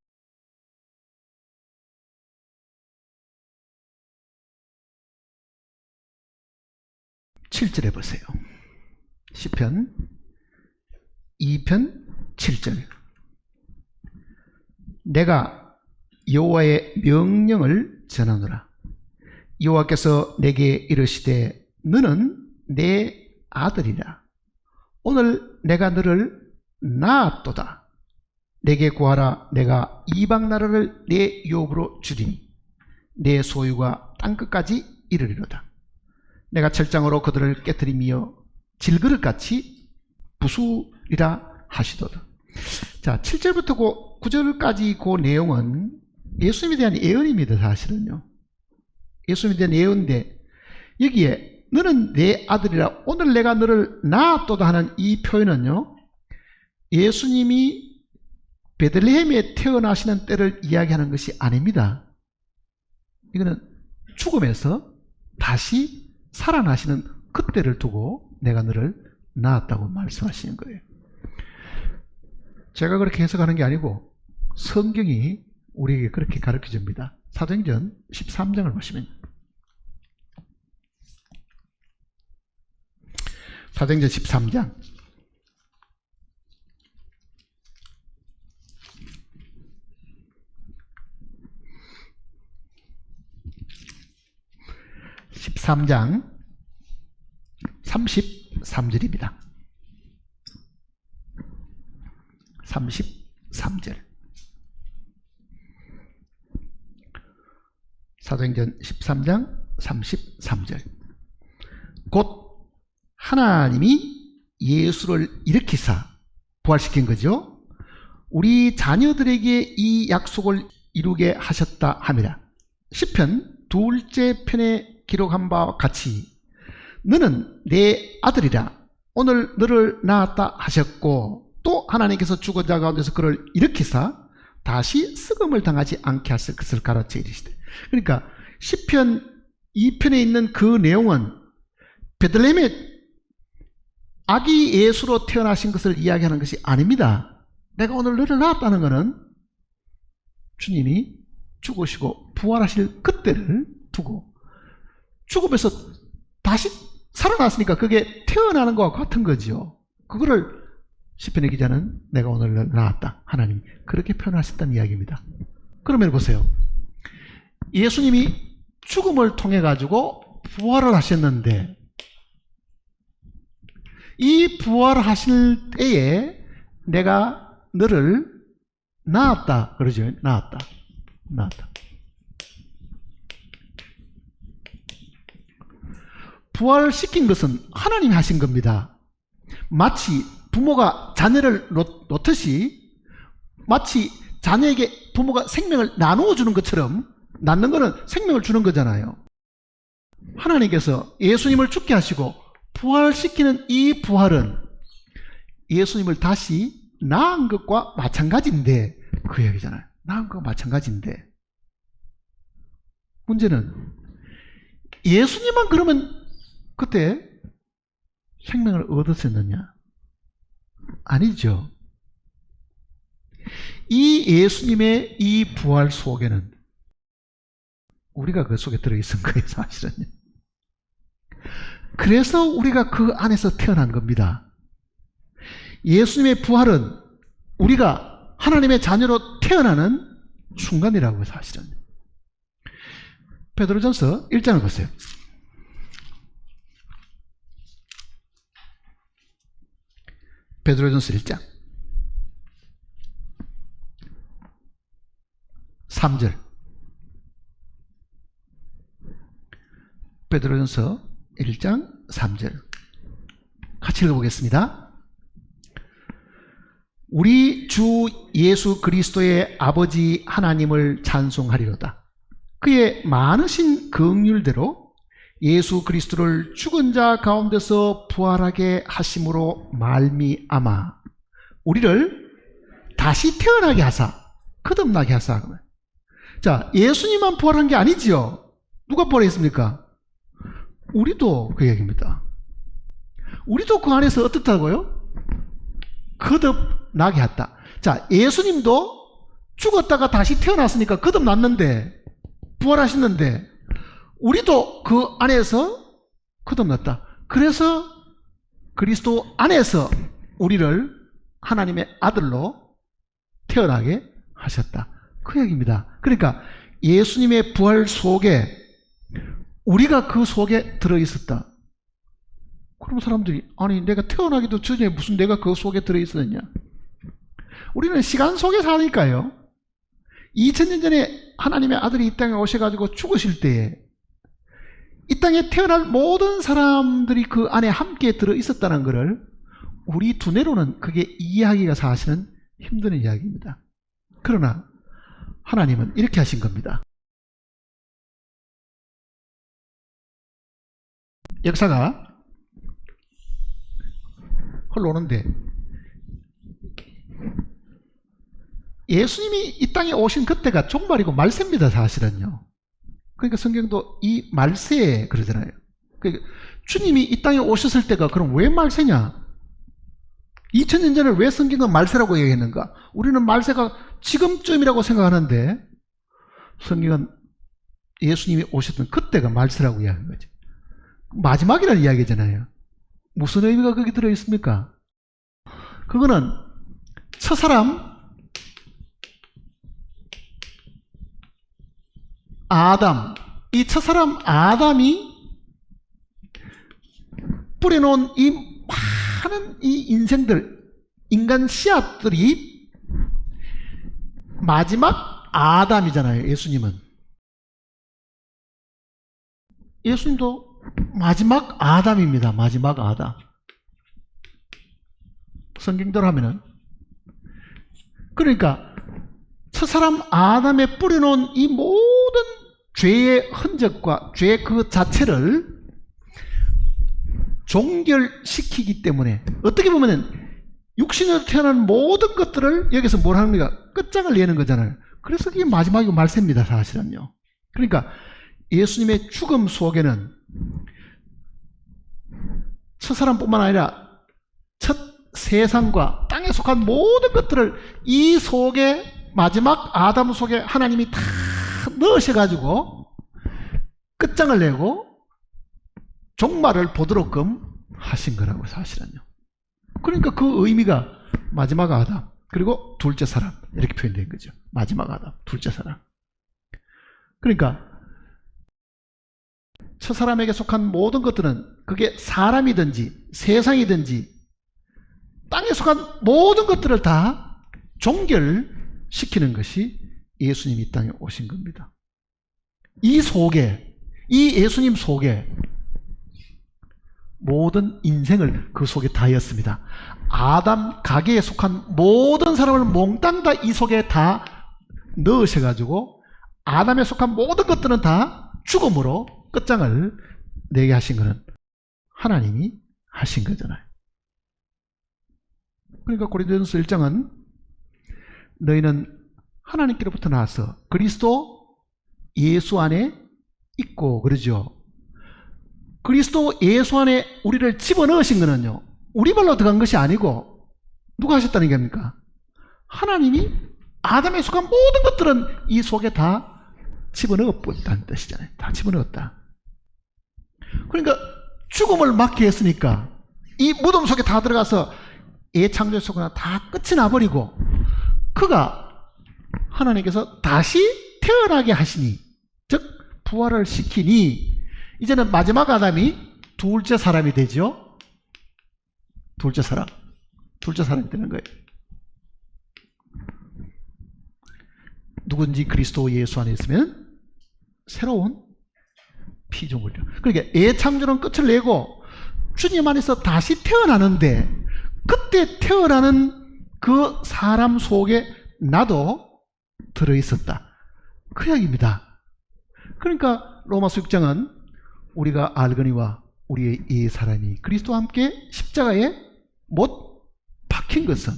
7절에 보세요. 시편 2편 7절. 내가 여호와의 명령을 전하노라. 여호와께서 내게 이르시되 너는 내 아들이라. 오늘 내가 너를 낳았도다. 내게 구하라. 내가 이방 나라를 내 유업으로 주리니 내 소유가 땅끝까지 이르리로다. 내가 철장으로 그들을 깨뜨리며 질그릇같이 부수리라 하시도다. 자, 7절부터 9절까지 그 내용은 예수님에 대한 예언입니다. 사실은요. 예수님에 대한 예언인데 여기에 너는 내 아들이라 오늘 내가 너를 낳았도다 하는 이 표현은요, 예수님이 베들레헴에 태어나시는 때를 이야기하는 것이 아닙니다. 이거는 죽음에서 다시 살아나시는 그때를 두고 내가 너를 낳았다고 말씀하시는 거예요. 제가 그렇게 해석하는 게 아니고 성경이 우리에게 그렇게 가르쳐 줍니다. 사도행전 13장을 보시면, 사도행전 13장 13장 33절입니다. 33절. 사도행전 13장 33절. 곧 하나님이 예수를 일으키사 부활시킨 거죠. 우리 자녀들에게 이 약속을 이루게 하셨다 함이라. 시편 2째 편에 기록한 바와 같이 너는 내 아들이라 오늘 너를 낳았다 하셨고, 또 하나님께서 죽은 자 가운데서 그를 일으키사 다시 썩음을 당하지 않게 하실 것을 가르쳐 이르시되. 그러니까 시편 2편에 있는 그 내용은 베들레헴에 아기 예수로 태어나신 것을 이야기하는 것이 아닙니다. 내가 오늘 너를 낳았다는 것은 주님이 죽으시고 부활하실 그때를 두고, 죽음에서 다시 살아났으니까 그게 태어나는 것과 같은 거죠. 그거를 시편의 기자는 내가 오늘 너를 낳았다, 하나님이 그렇게 표현하셨다는 이야기입니다. 그러면 보세요. 예수님이 죽음을 통해 가지고 부활을 하셨는데, 이 부활하실 때에 내가 너를 낳았다 그러죠. 낳았다. 부활시킨 것은 하나님이 하신 겁니다. 마치 부모가 자녀를 놓듯이, 마치 자녀에게 부모가 생명을 나누어 주는 것처럼, 낳는 거는 생명을 주는 거잖아요. 하나님께서 예수님을 죽게 하시고 부활시키는 이 부활은 예수님을 다시 낳은 것과 마찬가지인데, 그 얘기잖아요. 낳은 것과 마찬가지인데, 문제는 예수님만 그러면 그때 생명을 얻었었느냐? 아니죠. 이 예수님의 이 부활 속에는 우리가 그 속에 들어있은 거예요, 사실은요. 그래서 우리가 그 안에서 태어난 겁니다. 예수님의 부활은 우리가 하나님의 자녀로 태어나는 순간이라고요, 사실은. 베드로전서 1장을 보세요. 베드로전서 1장 3절. 베드로전서 1장 3절 같이 읽어보겠습니다. 우리 주 예수 그리스도의 아버지 하나님을 찬송하리로다. 그의 많으신 긍휼대로 예수 그리스도를 죽은 자 가운데서 부활하게 하심으로 말미암아 우리를 다시 태어나게 하사, 거듭나게 하사. 자, 예수님만 부활한 게 아니지요. 누가 부활했습니까? 우리도 그 얘기입니다. 우리도 그 안에서 어떻다고요? 거듭나게 했다. 자, 예수님도 죽었다가 다시 태어났으니까 거듭났는데, 부활하셨는데, 우리도 그 안에서 거듭났다. 그래서 그리스도 안에서 우리를 하나님의 아들로 태어나게 하셨다. 그 얘기입니다. 그러니까 예수님의 부활 속에 우리가 그 속에 들어있었다. 그럼 사람들이, 아니 내가 태어나기도 전에 무슨 내가 그 속에 들어있었느냐. 우리는 시간 속에 사니까요. 2000년 전에 하나님의 아들이 이 땅에 오셔가지고 죽으실 때에 이 땅에 태어날 모든 사람들이 그 안에 함께 들어있었다는 것을 우리 두뇌로는 그게 이해하기가 사실은 힘든 이야기입니다. 그러나 하나님은 이렇게 하신 겁니다. 역사가 흘러오는데 예수님이 이 땅에 오신 그때가 종말이고 말세입니다, 사실은요. 그러니까 성경도 이 말세에 그러잖아요. 그러니까 주님이 이 땅에 오셨을 때가 그럼 왜 말세냐? 2000년 전에 왜 성경은 말세라고 얘기했는가? 우리는 말세가 지금쯤이라고 생각하는데 성경은 예수님이 오셨던 그때가 말세라고 이야기한 거죠. 마지막이라는 이야기잖아요. 무슨 의미가 거기 들어있습니까? 그거는 첫사람 아담, 이 첫사람 아담이 뿌려놓은 이 많은 이 인생들, 인간 씨앗들이 마지막 아담이잖아요. 예수님은. 예수님도 마지막 아담입니다. 마지막 아담. 성경대로 하면은. 그러니까 첫사람 아담에 뿌려놓은 이 모든 죄의 흔적과 죄 그 자체를 종결시키기 때문에 어떻게 보면은 육신으로 태어난 모든 것들을 여기서 뭘 하는 겁니까? 끝장을 내는 거잖아요. 그래서 이게 마지막이 말세입니다, 사실은요. 그러니까 예수님의 죽음 속에는 첫사람뿐만 아니라 첫 세상과 땅에 속한 모든 것들을 이 속에, 마지막 아담 속에 하나님이 다 넣으셔가지고 끝장을 내고 종말을 보도록끔 하신 거라고, 사실은요. 그러니까 그 의미가 마지막 아담 그리고 둘째 사람, 이렇게 표현된 거죠. 마지막 아담, 둘째 사람. 그러니까 첫 사람에게 속한 모든 것들은, 그게 사람이든지 세상이든지 땅에 속한 모든 것들을 다 종결시키는 것이 예수님이 이 땅에 오신 겁니다. 이 속에, 이 예수님 속에 모든 인생을 그 속에 다했습니다. 아담 가게에 속한 모든 사람을 몽땅 다 이 속에 다 넣으셔가지고 아담에 속한 모든 것들은 다 죽음으로 끝장을 내게 하신 것은 하나님이 하신 거잖아요. 그러니까 고린도전서 1장은 너희는 하나님께로부터 나와서 그리스도 예수 안에 있고, 그러죠. 그리스도 예수 안에 우리를 집어넣으신 것은요, 우리 발로 들어간 것이 아니고 누가 하셨다는 겁니까? 하나님이 아담에 속한 모든 것들은 이 속에 다 집어넣었다는 뜻이잖아요. 다 집어넣었다. 그러니까 죽음을 막게 했으니까 이 무덤 속에 다 들어가서 애창조 속에나 다 끝이 나버리고, 그가 하나님께서 다시 태어나게 하시니, 즉 부활을 시키니, 이제는 마지막 아담이 둘째 사람이 되죠. 둘째 사람이 되는 거예요. 누군지 그리스도 예수 안에 있으면 새로운 피조물이요. 그러니까 애창조는 끝을 내고 주님 안에서 다시 태어나는데, 그때 태어나는 그 사람 속에 나도 들어있었다, 그 이야기입니다. 그러니까 로마서 6장은 우리가 알거니와 우리의 이 사람이 그리스도와 함께 십자가에 못 박힌 것은,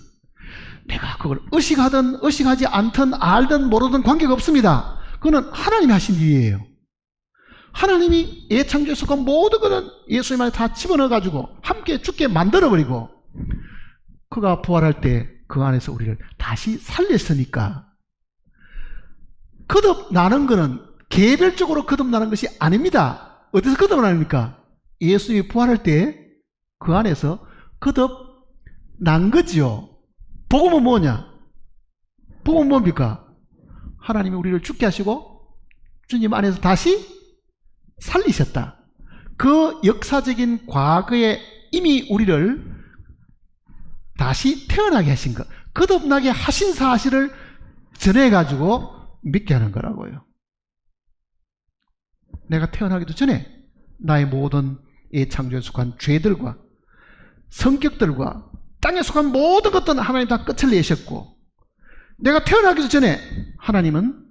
내가 그걸 의식하든 의식하지 않든 알든 모르든 관계가 없습니다. 그거는 하나님이 하신 일이에요. 하나님이 애창조에 속한 모든 것은 예수님 안에 다 집어넣어가지고 함께 죽게 만들어버리고, 그가 부활할 때 그 안에서 우리를 다시 살렸으니까, 거듭나는 것은 개별적으로 거듭나는 것이 아닙니다. 어디서 거듭납니까? 예수님이 부활할 때 그 안에서 거듭난 거지요. 복음은 뭐냐? 복음은 뭡니까? 하나님이 우리를 죽게 하시고 주님 안에서 다시 살리셨다. 그 역사적인 과거에 이미 우리를 다시 태어나게 하신 것, 거듭나게 하신 사실을 전해가지고 믿게 하는 거라고요. 내가 태어나기도 전에 나의 모든 창조에 속한 죄들과 성격들과 땅에 속한 모든 것들은 하나님 다 끝을 내셨고, 내가 태어나기도 전에 하나님은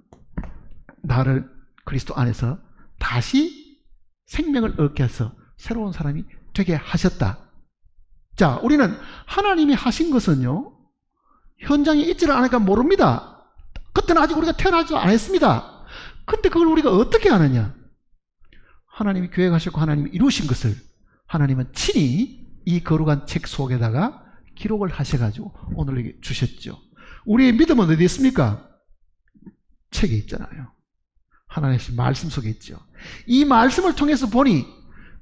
나를 그리스도 안에서 다시 생명을 얻게 해서 새로운 사람이 되게 하셨다. 자, 우리는 하나님이 하신 것은요, 현장에 있지를 않으니까 모릅니다. 그때는 아직 우리가 태어나지도 않았습니다. 근데 그걸 우리가 어떻게 아느냐? 하나님이 계획하셨고 하나님이 이루신 것을 하나님은 친히 이 거룩한 책 속에다가 기록을 하셔가지고 오늘에게 주셨죠. 우리의 믿음은 어디 있습니까? 책에 있잖아요. 하나님의 말씀 속에 있죠. 이 말씀을 통해서 보니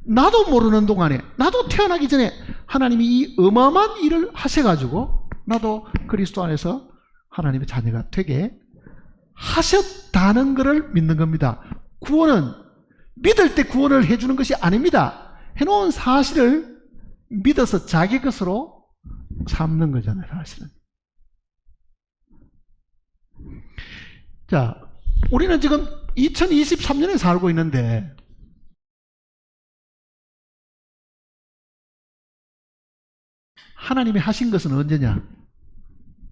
나도 모르는 동안에, 나도 태어나기 전에 하나님이 이 어마어마한 일을 하셔가지고 나도 그리스도 안에서 하나님의 자녀가 되게 하셨다는 것을 믿는 겁니다. 구원은 믿을 때 구원을 해주는 것이 아닙니다. 해놓은 사실을 믿어서 자기 것으로 삼는 거잖아요, 사실은. 자, 우리는 지금 2023년에 살고 있는데, 하나님이 하신 것은 언제냐?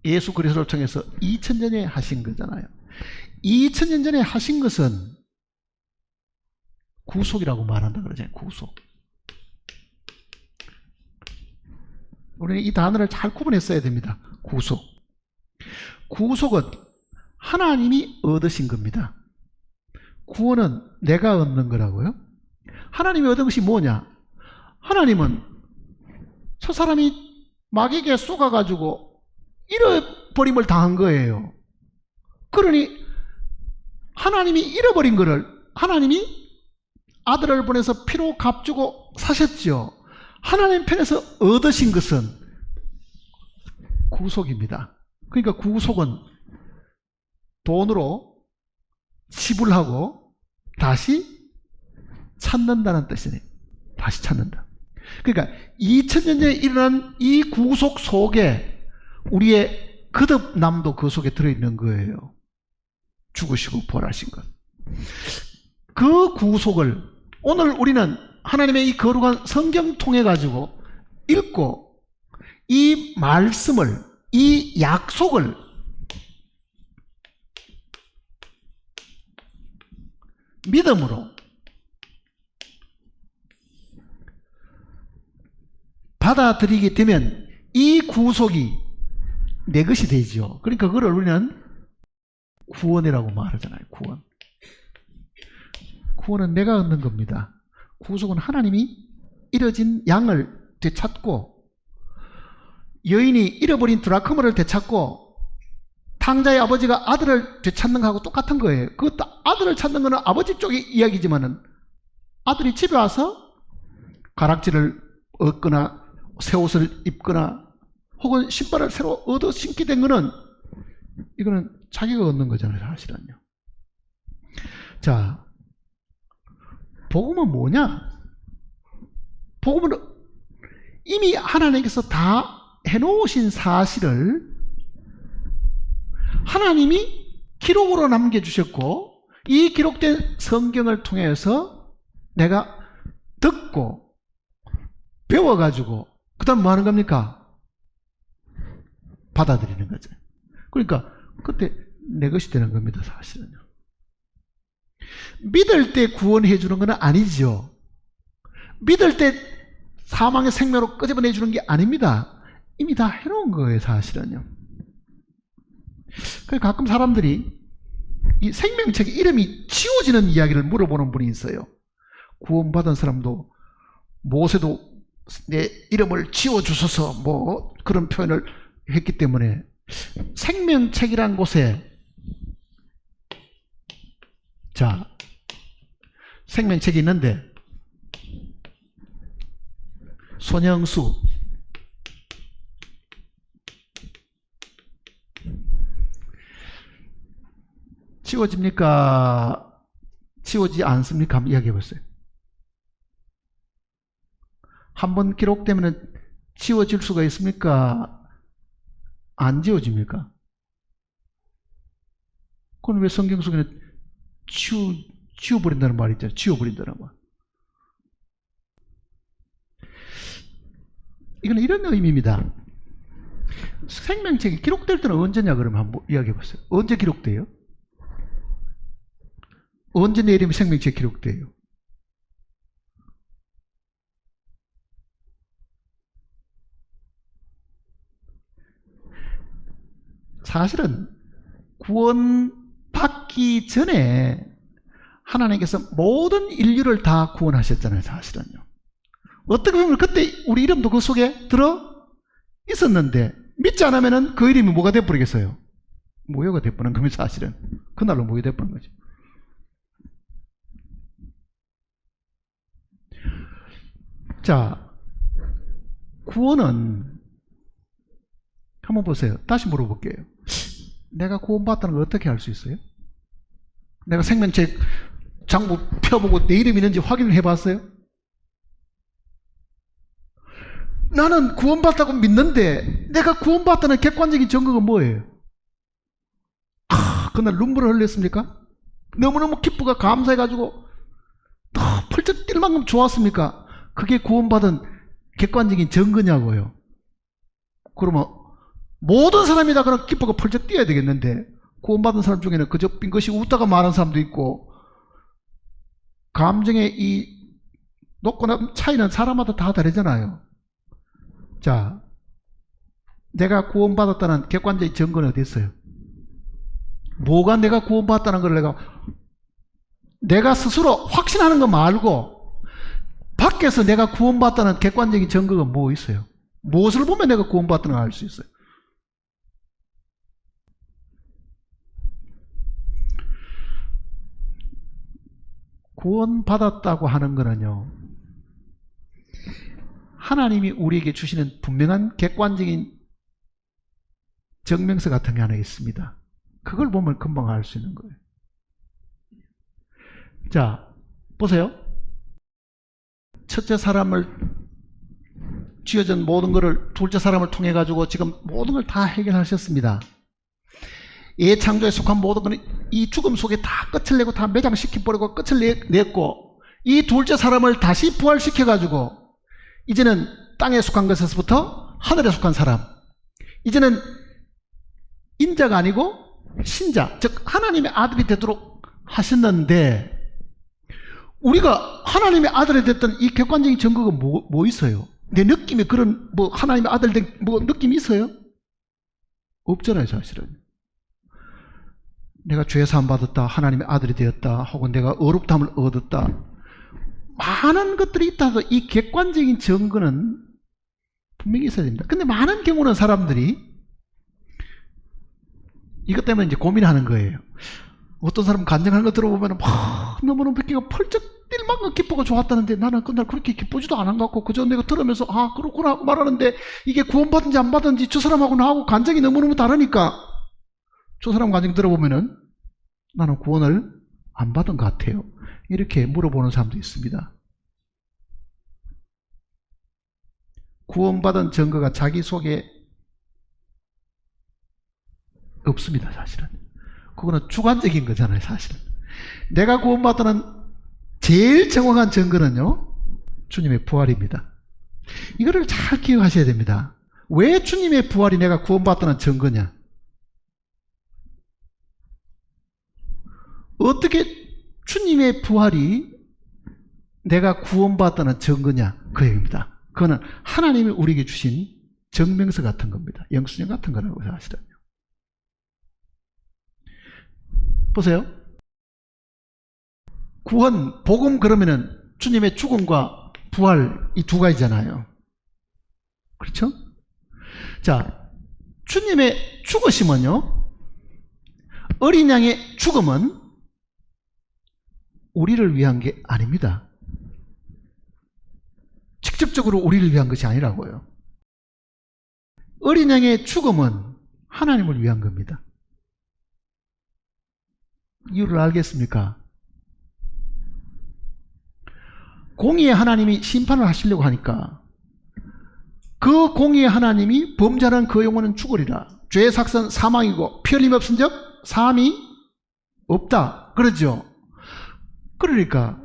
예수 그리스도를 통해서 2000년 전에 하신 거잖아요. 2000년 전에 하신 것은 구속이라고 말한다 그러잖아요. 구속. 우리는 이 단어를 잘 구분해 써야 됩니다. 구속. 구속은 하나님이 얻으신 겁니다. 구원은 내가 얻는 거라고요. 하나님이 얻은 것이 뭐냐? 하나님은 저 사람이 마귀에게 쏘가가지고 잃어버림을 당한 거예요. 그러니 하나님이 잃어버린 거를 하나님이 아들을 보내서 피로 값주고 사셨죠. 하나님 편에서 얻으신 것은 구속입니다. 그러니까 구속은 돈으로 지불하고 다시 찾는다는 뜻이네요. 다시 찾는다. 그러니까 2000년 전에 일어난 이 구속 속에 우리의 거듭남도 그 속에 들어있는 거예요. 죽으시고 부활하신 것. 그 구속을 오늘 우리는 하나님의 이 거룩한 성경 통해 가지고 읽고 이 말씀을, 이 약속을 믿음으로 받아들이게 되면 이 구속이 내 것이 되죠. 그러니까 그걸 우리는 구원이라고 말하잖아요. 구원. 구원은 내가 얻는 겁니다. 구속은 하나님이 잃어진 양을 되찾고, 여인이 잃어버린 드라크마를 되찾고, 탕자의 아버지가 아들을 되찾는 거하고 똑같은 거예요. 그 아들을 찾는 거는 아버지 쪽의 이야기지만은 아들이 집에 와서 가락지를 얻거나 새 옷을 입거나 혹은 신발을 새로 얻어 신게 된 거는 이거는 자기가 얻는 거잖아요, 사실은요. 자, 복음은 뭐냐? 복음은 이미 하나님께서 다 해놓으신 사실을 하나님이 기록으로 남겨주셨고, 이 기록된 성경을 통해서 내가 듣고 배워가지고 그 다음 뭐 하는 겁니까? 받아들이는 거죠. 그러니까 그때 내 것이 되는 겁니다, 사실은요. 믿을 때 구원해 주는 건 아니죠. 믿을 때 사망의 생명으로 끄집어내 주는 게 아닙니다. 이미 다 해놓은 거예요, 사실은요. 그래서 가끔 사람들이 이 생명책에 이름이 지워지는 이야기를 물어보는 분이 있어요. 구원받은 사람도 모세도 내 이름을 지워주소서 뭐 그런 표현을 했기 때문에, 생명책이란 곳에, 자, 생명책이 있는데 손영수, 지워집니까? 지워지지 않습니까? 한번 이야기해 보세요. 한번 기록되면 지워질 수가 있습니까? 안 지워집니까? 그건 왜 성경 속에는 지워버린다는 말이 있잖아요. 지워버린다는 말. 이건 이런 의미입니다. 생명책이 기록될 때는 언제냐 그러면 한번 이야기해 보세요. 언제 기록돼요? 언제 내 이름이 생명책에 기록돼요? 사실은 구원받기 전에 하나님께서 모든 인류를 다 구원하셨잖아요, 사실은요. 어떻게 보면 그때 우리 이름도 그 속에 들어 있었는데, 믿지 않으면 그 이름이 뭐가 돼버리겠어요? 무효가 돼버리는 겁니다, 사실은. 그날로 무효가 돼버리는 거죠. 자, 구원은 한번 보세요. 다시 물어볼게요. 내가 구원받다는 걸 어떻게 알 수 있어요? 내가 생명책 장부 펴보고 내 이름이 있는지 확인을 해봤어요? 나는 구원받다고 믿는데 내가 구원받다는 객관적인 증거가 뭐예요? 그날 눈물을 흘렸습니까? 너무너무 기쁘고 감사해가지고 펄쩍 뛸 만큼 좋았습니까? 그게 구원받은 객관적인 증거냐고요. 그러면 모든 사람이 다 그런 기쁘고 펄쩍 뛰어야 되겠는데, 구원받은 사람 중에는 그저 빙긋이 웃다가 말하는 사람도 있고, 감정의 이 높고 낮은 차이는 사람마다 다 다르잖아요. 자, 내가 구원받았다는 객관적인 증거는 어디 있어요? 뭐가 내가 구원받았다는 걸 내가 스스로 확신하는 거 말고 밖에서 내가 구원받았다는 객관적인 증거가 뭐 있어요? 무엇을 보면 내가 구원받았다는 걸 알 수 있어요? 구원받았다고 하는 거는요, 하나님이 우리에게 주시는 분명한 객관적인 증명서 같은 게 하나 있습니다. 그걸 보면 금방 알 수 있는 거예요. 자, 보세요. 첫째 사람을 쥐어진 모든 것을 둘째 사람을 통해 가지고 지금 모든 걸 다 해결하셨습니다. 창조에 속한 모든 것은 이 죽음 속에 다 끝을 내고 다 매장시켜버리고 끝을 냈고, 이 둘째 사람을 다시 부활시켜 가지고 이제는 땅에 속한 것에서부터 하늘에 속한 사람, 이제는 인자가 아니고 신자, 즉 하나님의 아들이 되도록 하셨는데, 우리가 하나님의 아들이 됐던 이 객관적인 증거가 뭐 있어요? 내 느낌에 그런 하나님의 아들 된 느낌이 있어요? 없잖아요. 사실은 내가 죄 사함 받았다, 하나님의 아들이 되었다, 혹은 내가 어렵다함을 얻었다, 많은 것들이 있다도 이 객관적인 증거는 분명히 있어야 됩니다. 근데 많은 경우는 사람들이 이것 때문에 이제 고민하는 거예요. 어떤 사람 간증하는 거 들어보면 너무너무 뵙기가 펄쩍 뛸 만큼 기쁘고 좋았다는데 나는 그날 그렇게 기쁘지도 않은 것 같고, 그저 내가 들으면서 그렇구나 말하는데 이게 구원받은지 안 받은지 저 사람하고 나하고 간증이 너무너무 다르니까 저 사람 간증 들어보면은 나는 구원을 안 받은 것 같아요. 이렇게 물어보는 사람도 있습니다. 구원받은 증거가 자기 속에 없습니다. 사실은 그거는 주관적인 거잖아요. 사실은 내가 구원받는 제일 정확한 증거는요, 주님의 부활입니다. 이거를 잘 기억하셔야 됩니다. 왜 주님의 부활이 내가 구원받다는 증거냐? 어떻게 주님의 부활이 내가 구원받다는 증거냐? 그 얘기입니다. 그거는 하나님이 우리에게 주신 증명서 같은 겁니다. 영수증 같은 거라고 사실은요. 보세요. 구원, 복음 그러면은 주님의 죽음과 부활 이 두 가지잖아요. 그렇죠? 자, 주님의 죽으심은요, 어린 양의 죽음은 우리를 위한 게 아닙니다. 직접적으로 우리를 위한 것이 아니라고요. 어린 양의 죽음은 하나님을 위한 겁니다. 이유를 알겠습니까? 공의의 하나님이 심판을 하시려고 하니까 그 공의의 하나님이 범죄하는 그 영혼은 죽으리라. 죄의 삭은 사망이고 피 흘림 없은 적 사함이 없다. 그러죠? 그러니까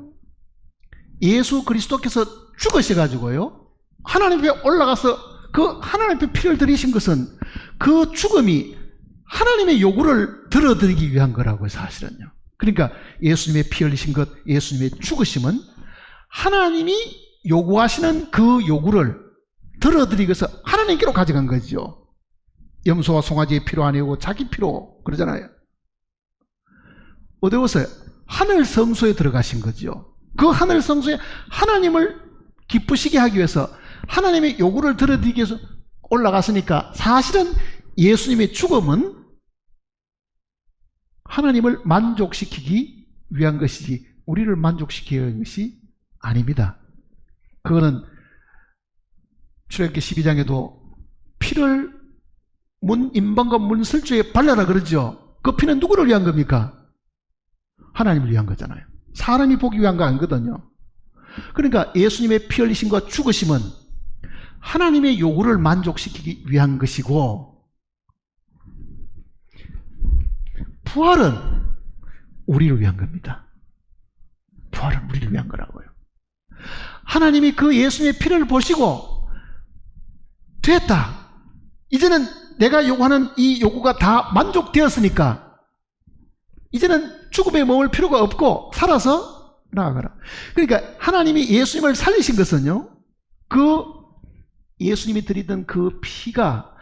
예수 그리스도께서 죽으셔가지고요, 하나님 앞에 올라가서 그 하나님 앞에 피를 들이신 것은 그 죽음이 하나님의 요구를 들어드리기 위한 거라고요. 사실은요. 그러니까 예수님의 피 흘리신 것, 예수님의 죽으심은 하나님이 요구하시는 그 요구를 들어드리기 위해서 하나님께로 가져간 거죠. 염소와 송아지의 피로 아니고 자기 피로, 그러잖아요. 어디 오세요? 하늘 성소에 들어가신 거죠. 그 하늘 성소에 하나님을 기쁘시게 하기 위해서 하나님의 요구를 들어드리기 위해서 올라갔으니까, 사실은 예수님의 죽음은 하나님을 만족시키기 위한 것이지 우리를 만족시키기 위한 것이 아닙니다. 그거는 출애굽기 12장에도 피를 임방과 문설주에 발라라 그러죠. 그 피는 누구를 위한 겁니까? 하나님을 위한 거잖아요. 사람이 보기 위한 거 아니거든요. 그러니까 예수님의 피 흘리심과 죽으심은 하나님의 요구를 만족시키기 위한 것이고, 부활은 우리를 위한 겁니다. 부활은 우리를 위한 거라고요. 하나님이 그 예수님의 피를 보시고 됐다, 이제는 내가 요구하는 이 요구가 다 만족되었으니까 이제는 죽음에 머물 필요가 없고 살아서 나아가라. 그러니까 하나님이 예수님을 살리신 것은요, 그 예수님이 드리던 그 피가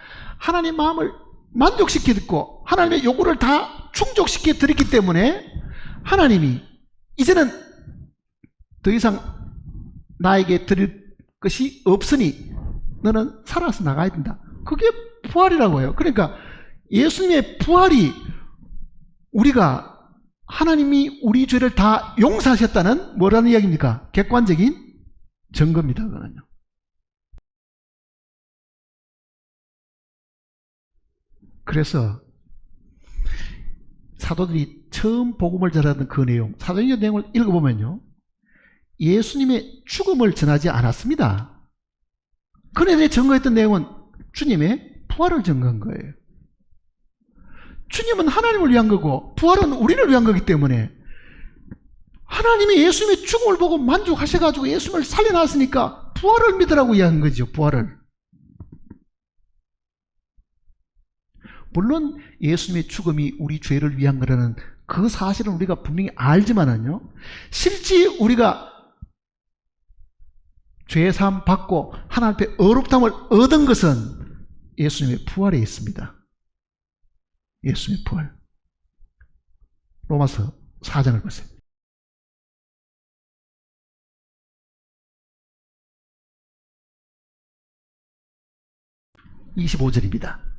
하나님 마음을 만족시켰고 하나님의 요구를 다 충족시켜 드렸기 때문에 하나님이 이제는 더 이상 나에게 드릴 것이 없으니 너는 살아서 나가야 된다. 그게 부활이라고 해요. 그러니까 예수님의 부활이 우리가 하나님이 우리 죄를 다 용서하셨다는 뭐라는 이야기입니까? 객관적인 증거입니다. 그거는요. 그래서 사도들이 처음 복음을 전하던 그 내용, 사도행전 내용을 읽어보면요, 예수님의 죽음을 전하지 않았습니다. 그네들이 증거했던 내용은 주님의 부활을 증거한 거예요. 주님은 하나님을 위한 거고 부활은 우리를 위한 거기 때문에 하나님이 예수님의 죽음을 보고 만족하셔가지고 예수님을 살려놨으니까 부활을 믿으라고 이야기한 거죠. 부활을. 물론 예수님의 죽음이 우리 죄를 위한 거라는 그 사실은 우리가 분명히 알지만은요, 실제 우리가 죄사함 받고 하나님 앞에 의롭다함을 얻은 것은 예수님의 부활에 있습니다. 예수님의 부활. 로마서 4장을 보세요. 25절입니다.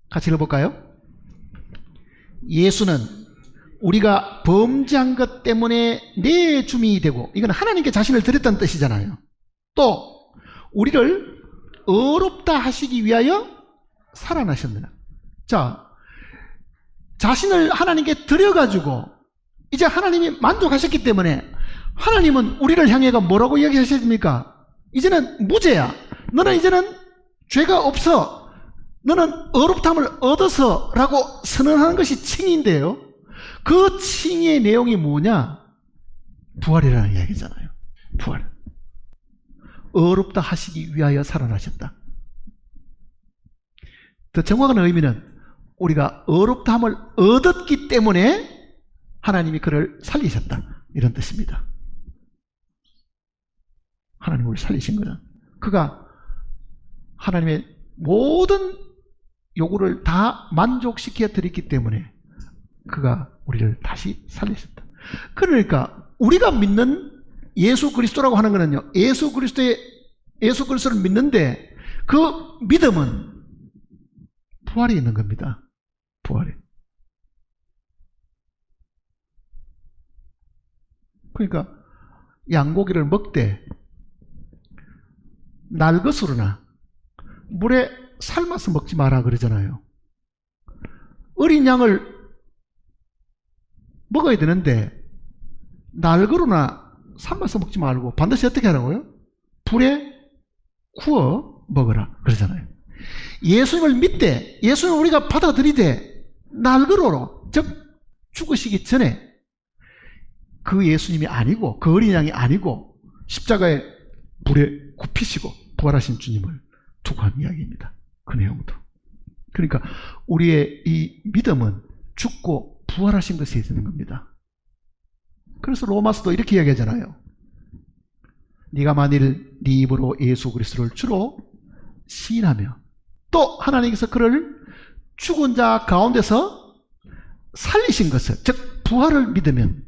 같이 읽어볼까요? 예수는 우리가 범죄한 것 때문에 내 주민이 되고, 이건 하나님께 자신을 드렸다는 뜻이잖아요. 또 우리를 의롭다 하시기 위하여 살아나셨느냐. 자, 자신을 하나님께 드려가지고 이제 하나님이 만족하셨기 때문에 하나님은 우리를 향해가 뭐라고 이야기하셔야 됩니까? 이제는 무죄야. 너는 이제는 죄가 없어. 너는 의롭다함을 얻어서 라고 선언하는 것이 칭의인데요, 그 칭의의 내용이 뭐냐? 부활이라는 이야기잖아요. 부활. 의롭다 하시기 위하여 살아나셨다. 더 정확한 의미는 우리가 의롭다함을 얻었기 때문에 하나님이 그를 살리셨다, 이런 뜻입니다. 하나님이 우리를 살리신 거는 그가 하나님의 모든 요구를 다 만족시켜 드렸기 때문에 그가 우리를 다시 살리셨다. 그러니까 우리가 믿는 예수 그리스도라고 하는 것은요, 예수 그리스도를 믿는데 그 믿음은 부활이 있는 겁니다. 부활이. 그러니까 양고기를 먹되 날것으로나 물에 삶아서 먹지 마라 그러잖아요. 어린 양을 먹어야 되는데 날거로나 삶아서 먹지 말고 반드시 어떻게 하라고요? 불에 구워 먹어라 그러잖아요. 예수님을 믿되, 예수님을 우리가 받아들이되 날거로로, 즉 죽으시기 전에 그 예수님이 아니고, 그 어린 양이 아니고 십자가에 불에 굽히시고 부활하신 주님을 두고 한 이야기입니다. 그 내용도. 그러니까 우리의 이 믿음은 죽고 부활하신 것에 있는 겁니다. 그래서 로마서도 이렇게 이야기하잖아요. 네가 만일 네 입으로 예수 그리스도를 주로 시인하며 또 하나님께서 그를 죽은 자 가운데서 살리신 것을, 즉 부활을 믿으면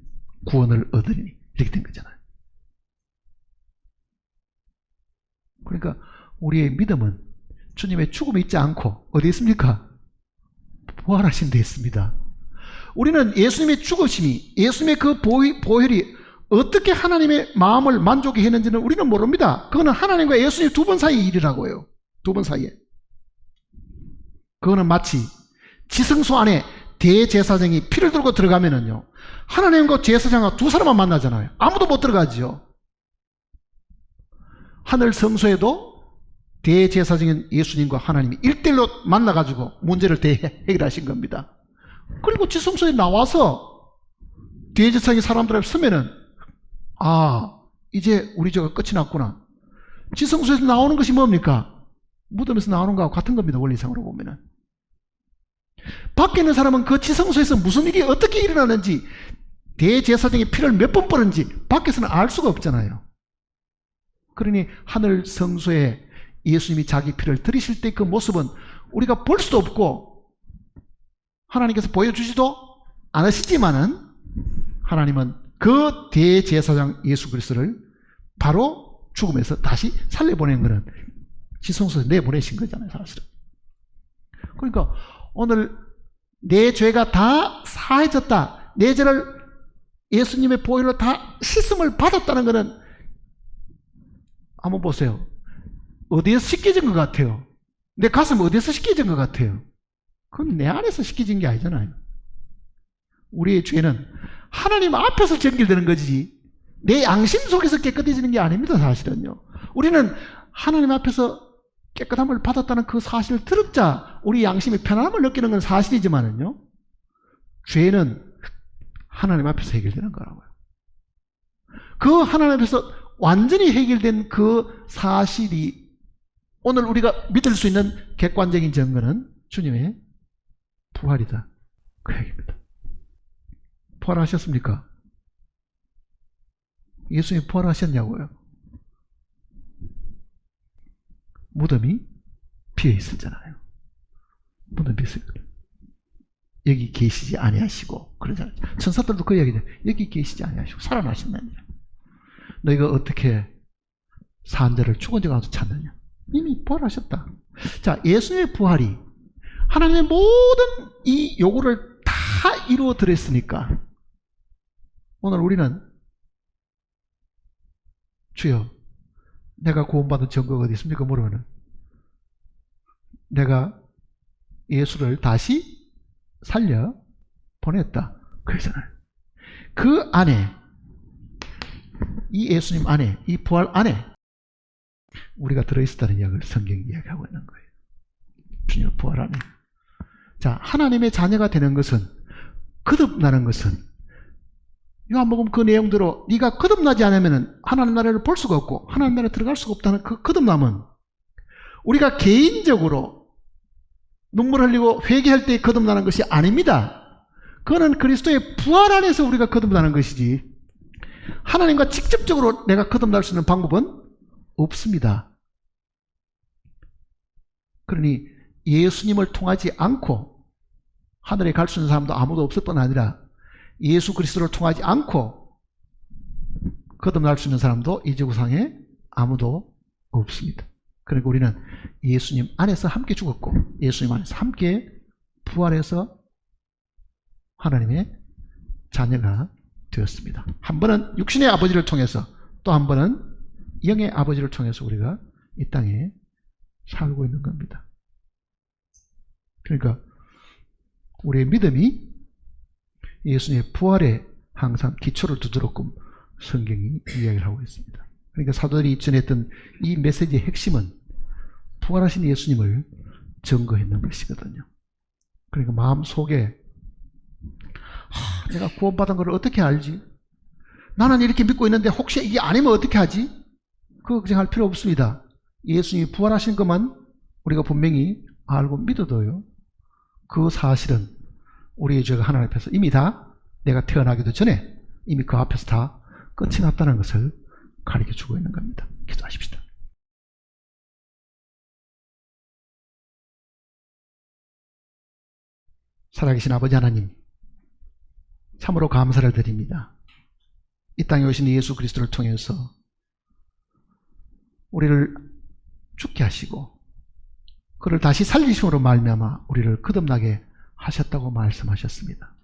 구원을 얻으리니, 이렇게 된 거잖아요. 그러니까 우리의 믿음은 주님의 죽음이 있지 않고 어디 있습니까? 부활하신 데 있습니다. 우리는 예수님의 죽으심이, 예수님의 그 보혈이 어떻게 하나님의 마음을 만족해 했는지는 우리는 모릅니다. 그거는 하나님과 예수님 두 분 사이의 일이라고요. 두 분 사이에. 그거는 마치 지성소 안에 대제사장이 피를 들고 들어가면은요, 하나님과 제사장과 두 사람만 만나잖아요. 아무도 못 들어가지요. 하늘 성소에도 대제사장인 예수님과 하나님이 1대1로 만나가지고 문제를 해결하신 겁니다. 그리고 지성소에 나와서 대제사장이 사람들 앞에 서면은, 아, 이제 우리 죄가 끝이 났구나. 지성소에서 나오는 것이 뭡니까? 무덤에서 나오는 거하고 같은 겁니다. 원리상으로 보면은. 밖에 있는 사람은 그 지성소에서 무슨 일이 어떻게 일어나는지, 대제사장의 피를 몇 번 뿌렸는지 밖에서는 알 수가 없잖아요. 그러니 하늘 성소에 예수님이 자기 피를 들이실 때 그 모습은 우리가 볼 수도 없고 하나님께서 보여주지도 않으시지만은 하나님은 그 대제사장 예수 그리스도를 바로 죽음에서 다시 살려보낸 것은 지성소에 내보내신 거잖아요, 사실은. 그러니까 오늘 내 죄가 다 사해졌다, 내 죄를 예수님의 보혈로 다 씻음을 받았다는 것은 한번 보세요. 어디에서 씻겨진 것 같아요? 내 가슴 어디에서 씻겨진 것 같아요? 그건 내 안에서 씻겨진 게 아니잖아요. 우리의 죄는 하나님 앞에서 정결되는 거지 내 양심 속에서 깨끗해지는 게 아닙니다, 사실은요. 우리는 하나님 앞에서 깨끗함을 받았다는 그 사실을 들었자 우리 양심이 편안함을 느끼는 건 사실이지만은요, 죄는 하나님 앞에서 해결되는 거라고요. 그 하나님 앞에서 완전히 해결된 그 사실이 오늘 우리가 믿을 수 있는 객관적인 증거는 주님의 부활이다, 그 얘기입니다. 부활하셨습니까? 예수님이 부활하셨냐고요? 무덤이 비어 있었잖아요. 무덤이 비어 있었거든요. 여기 계시지 아니하시고 그러잖아요. 천사들도 그 얘기죠. 여기 계시지 아니하시고 살아나셨느냐. 너희가 어떻게 산자를 죽은 자 가운데 찾느냐. 이미 부활하셨다. 자, 예수님의 부활이 하나님의 모든 이 요구를 다 이루어 드렸으니까 오늘 우리는 주여 내가 구원받은 증거가 어디 있습니까? 물으면은 내가 예수를 다시 살려 보냈다, 그러잖아요. 그 안에, 이 예수님 안에, 이 부활 안에 우리가 들어있었다는 이야기를 성경이 이야기하고 있는 거예요. 주님의 부활 안에. 자, 하나님의 자녀가 되는 것은, 거듭나는 것은, 요한복음 그 내용대로 네가 거듭나지 않으면 하나님 나라를 볼 수가 없고 하나님 나라에 들어갈 수가 없다는 그 거듭남은 우리가 개인적으로 눈물 흘리고 회개할 때 거듭나는 것이 아닙니다. 그거는 그리스도의 부활 안에서 우리가 거듭나는 것이지 하나님과 직접적으로 내가 거듭날 수 있는 방법은 없습니다. 그러니 예수님을 통하지 않고 하늘에 갈 수 있는 사람도 아무도 없을 뿐 아니라 예수 그리스도를 통하지 않고 거듭날 수 있는 사람도 이 지구상에 아무도 없습니다. 그러니까 우리는 예수님 안에서 함께 죽었고 예수님 안에서 함께 부활해서 하나님의 자녀가 되었습니다. 한 번은 육신의 아버지를 통해서, 또 한 번은 영의 아버지를 통해서 우리가 이 땅에 살고 있는 겁니다. 그러니까 우리의 믿음이 예수님의 부활에 항상 기초를 두도록끔 성경이 이야기를 하고 있습니다. 그러니까 사도들이 전했던 이 메시지의 핵심은 부활하신 예수님을 증거했는 것이거든요. 그러니까 마음속에 내가 구원받은 걸 어떻게 알지? 나는 이렇게 믿고 있는데 혹시 이게 아니면 어떻게 하지? 그거 걱정할 필요 없습니다. 예수님이 부활하신 것만 우리가 분명히 알고 믿어도요, 그 사실은 우리의 죄가 하나님 앞에서 이미 다 내가 태어나기도 전에 이미 그 앞에서 다 끝이 났다는 것을 가르쳐주고 있는 겁니다. 기도하십시다. 살아계신 아버지 하나님, 참으로 감사를 드립니다. 이 땅에 오신 예수 그리스도를 통해서 우리를 죽게 하시고 그를 다시 살리심으로 말미암아 우리를 거듭나게 하셨다고 말씀하셨습니다.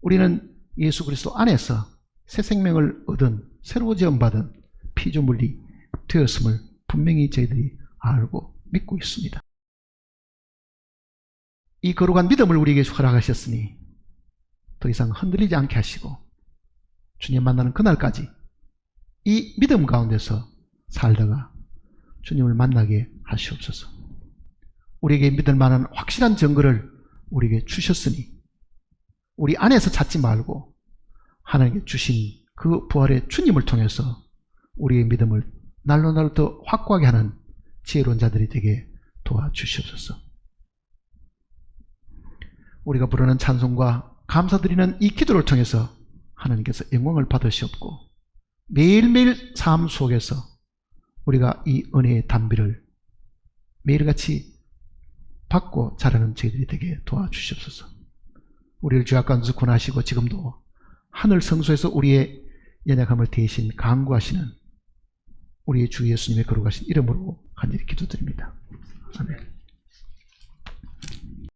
우리는 예수 그리스도 안에서 새 생명을 얻은 새로 지음받은 피조물이 되었음을 분명히 저희들이 알고 믿고 있습니다. 이 거룩한 믿음을 우리에게 허락하셨으니 더 이상 흔들리지 않게 하시고 주님 만나는 그날까지 이 믿음 가운데서 살다가 주님을 만나게 하시옵소서. 우리에게 믿을 만한 확실한 증거를 우리에게 주셨으니 우리 안에서 찾지 말고 하나님께 주신 그 부활의 주님을 통해서 우리의 믿음을 날로 날로 더 확고하게 하는 지혜로운 자들이 되게 도와주시옵소서. 우리가 부르는 찬송과 감사드리는 이 기도를 통해서 하나님께서 영광을 받으시옵고 매일매일 삶 속에서 우리가 이 은혜의 담비를 매일같이 받고 자라는 저희들이 되게 도와주시옵소서. 우리를 죄악 가운데서 구원하시고 지금도 하늘 성소에서 우리의 연약함을 대신 강구하시는 우리의 주 예수님의 거룩하신 이름으로 간절히 기도드립니다. 아멘.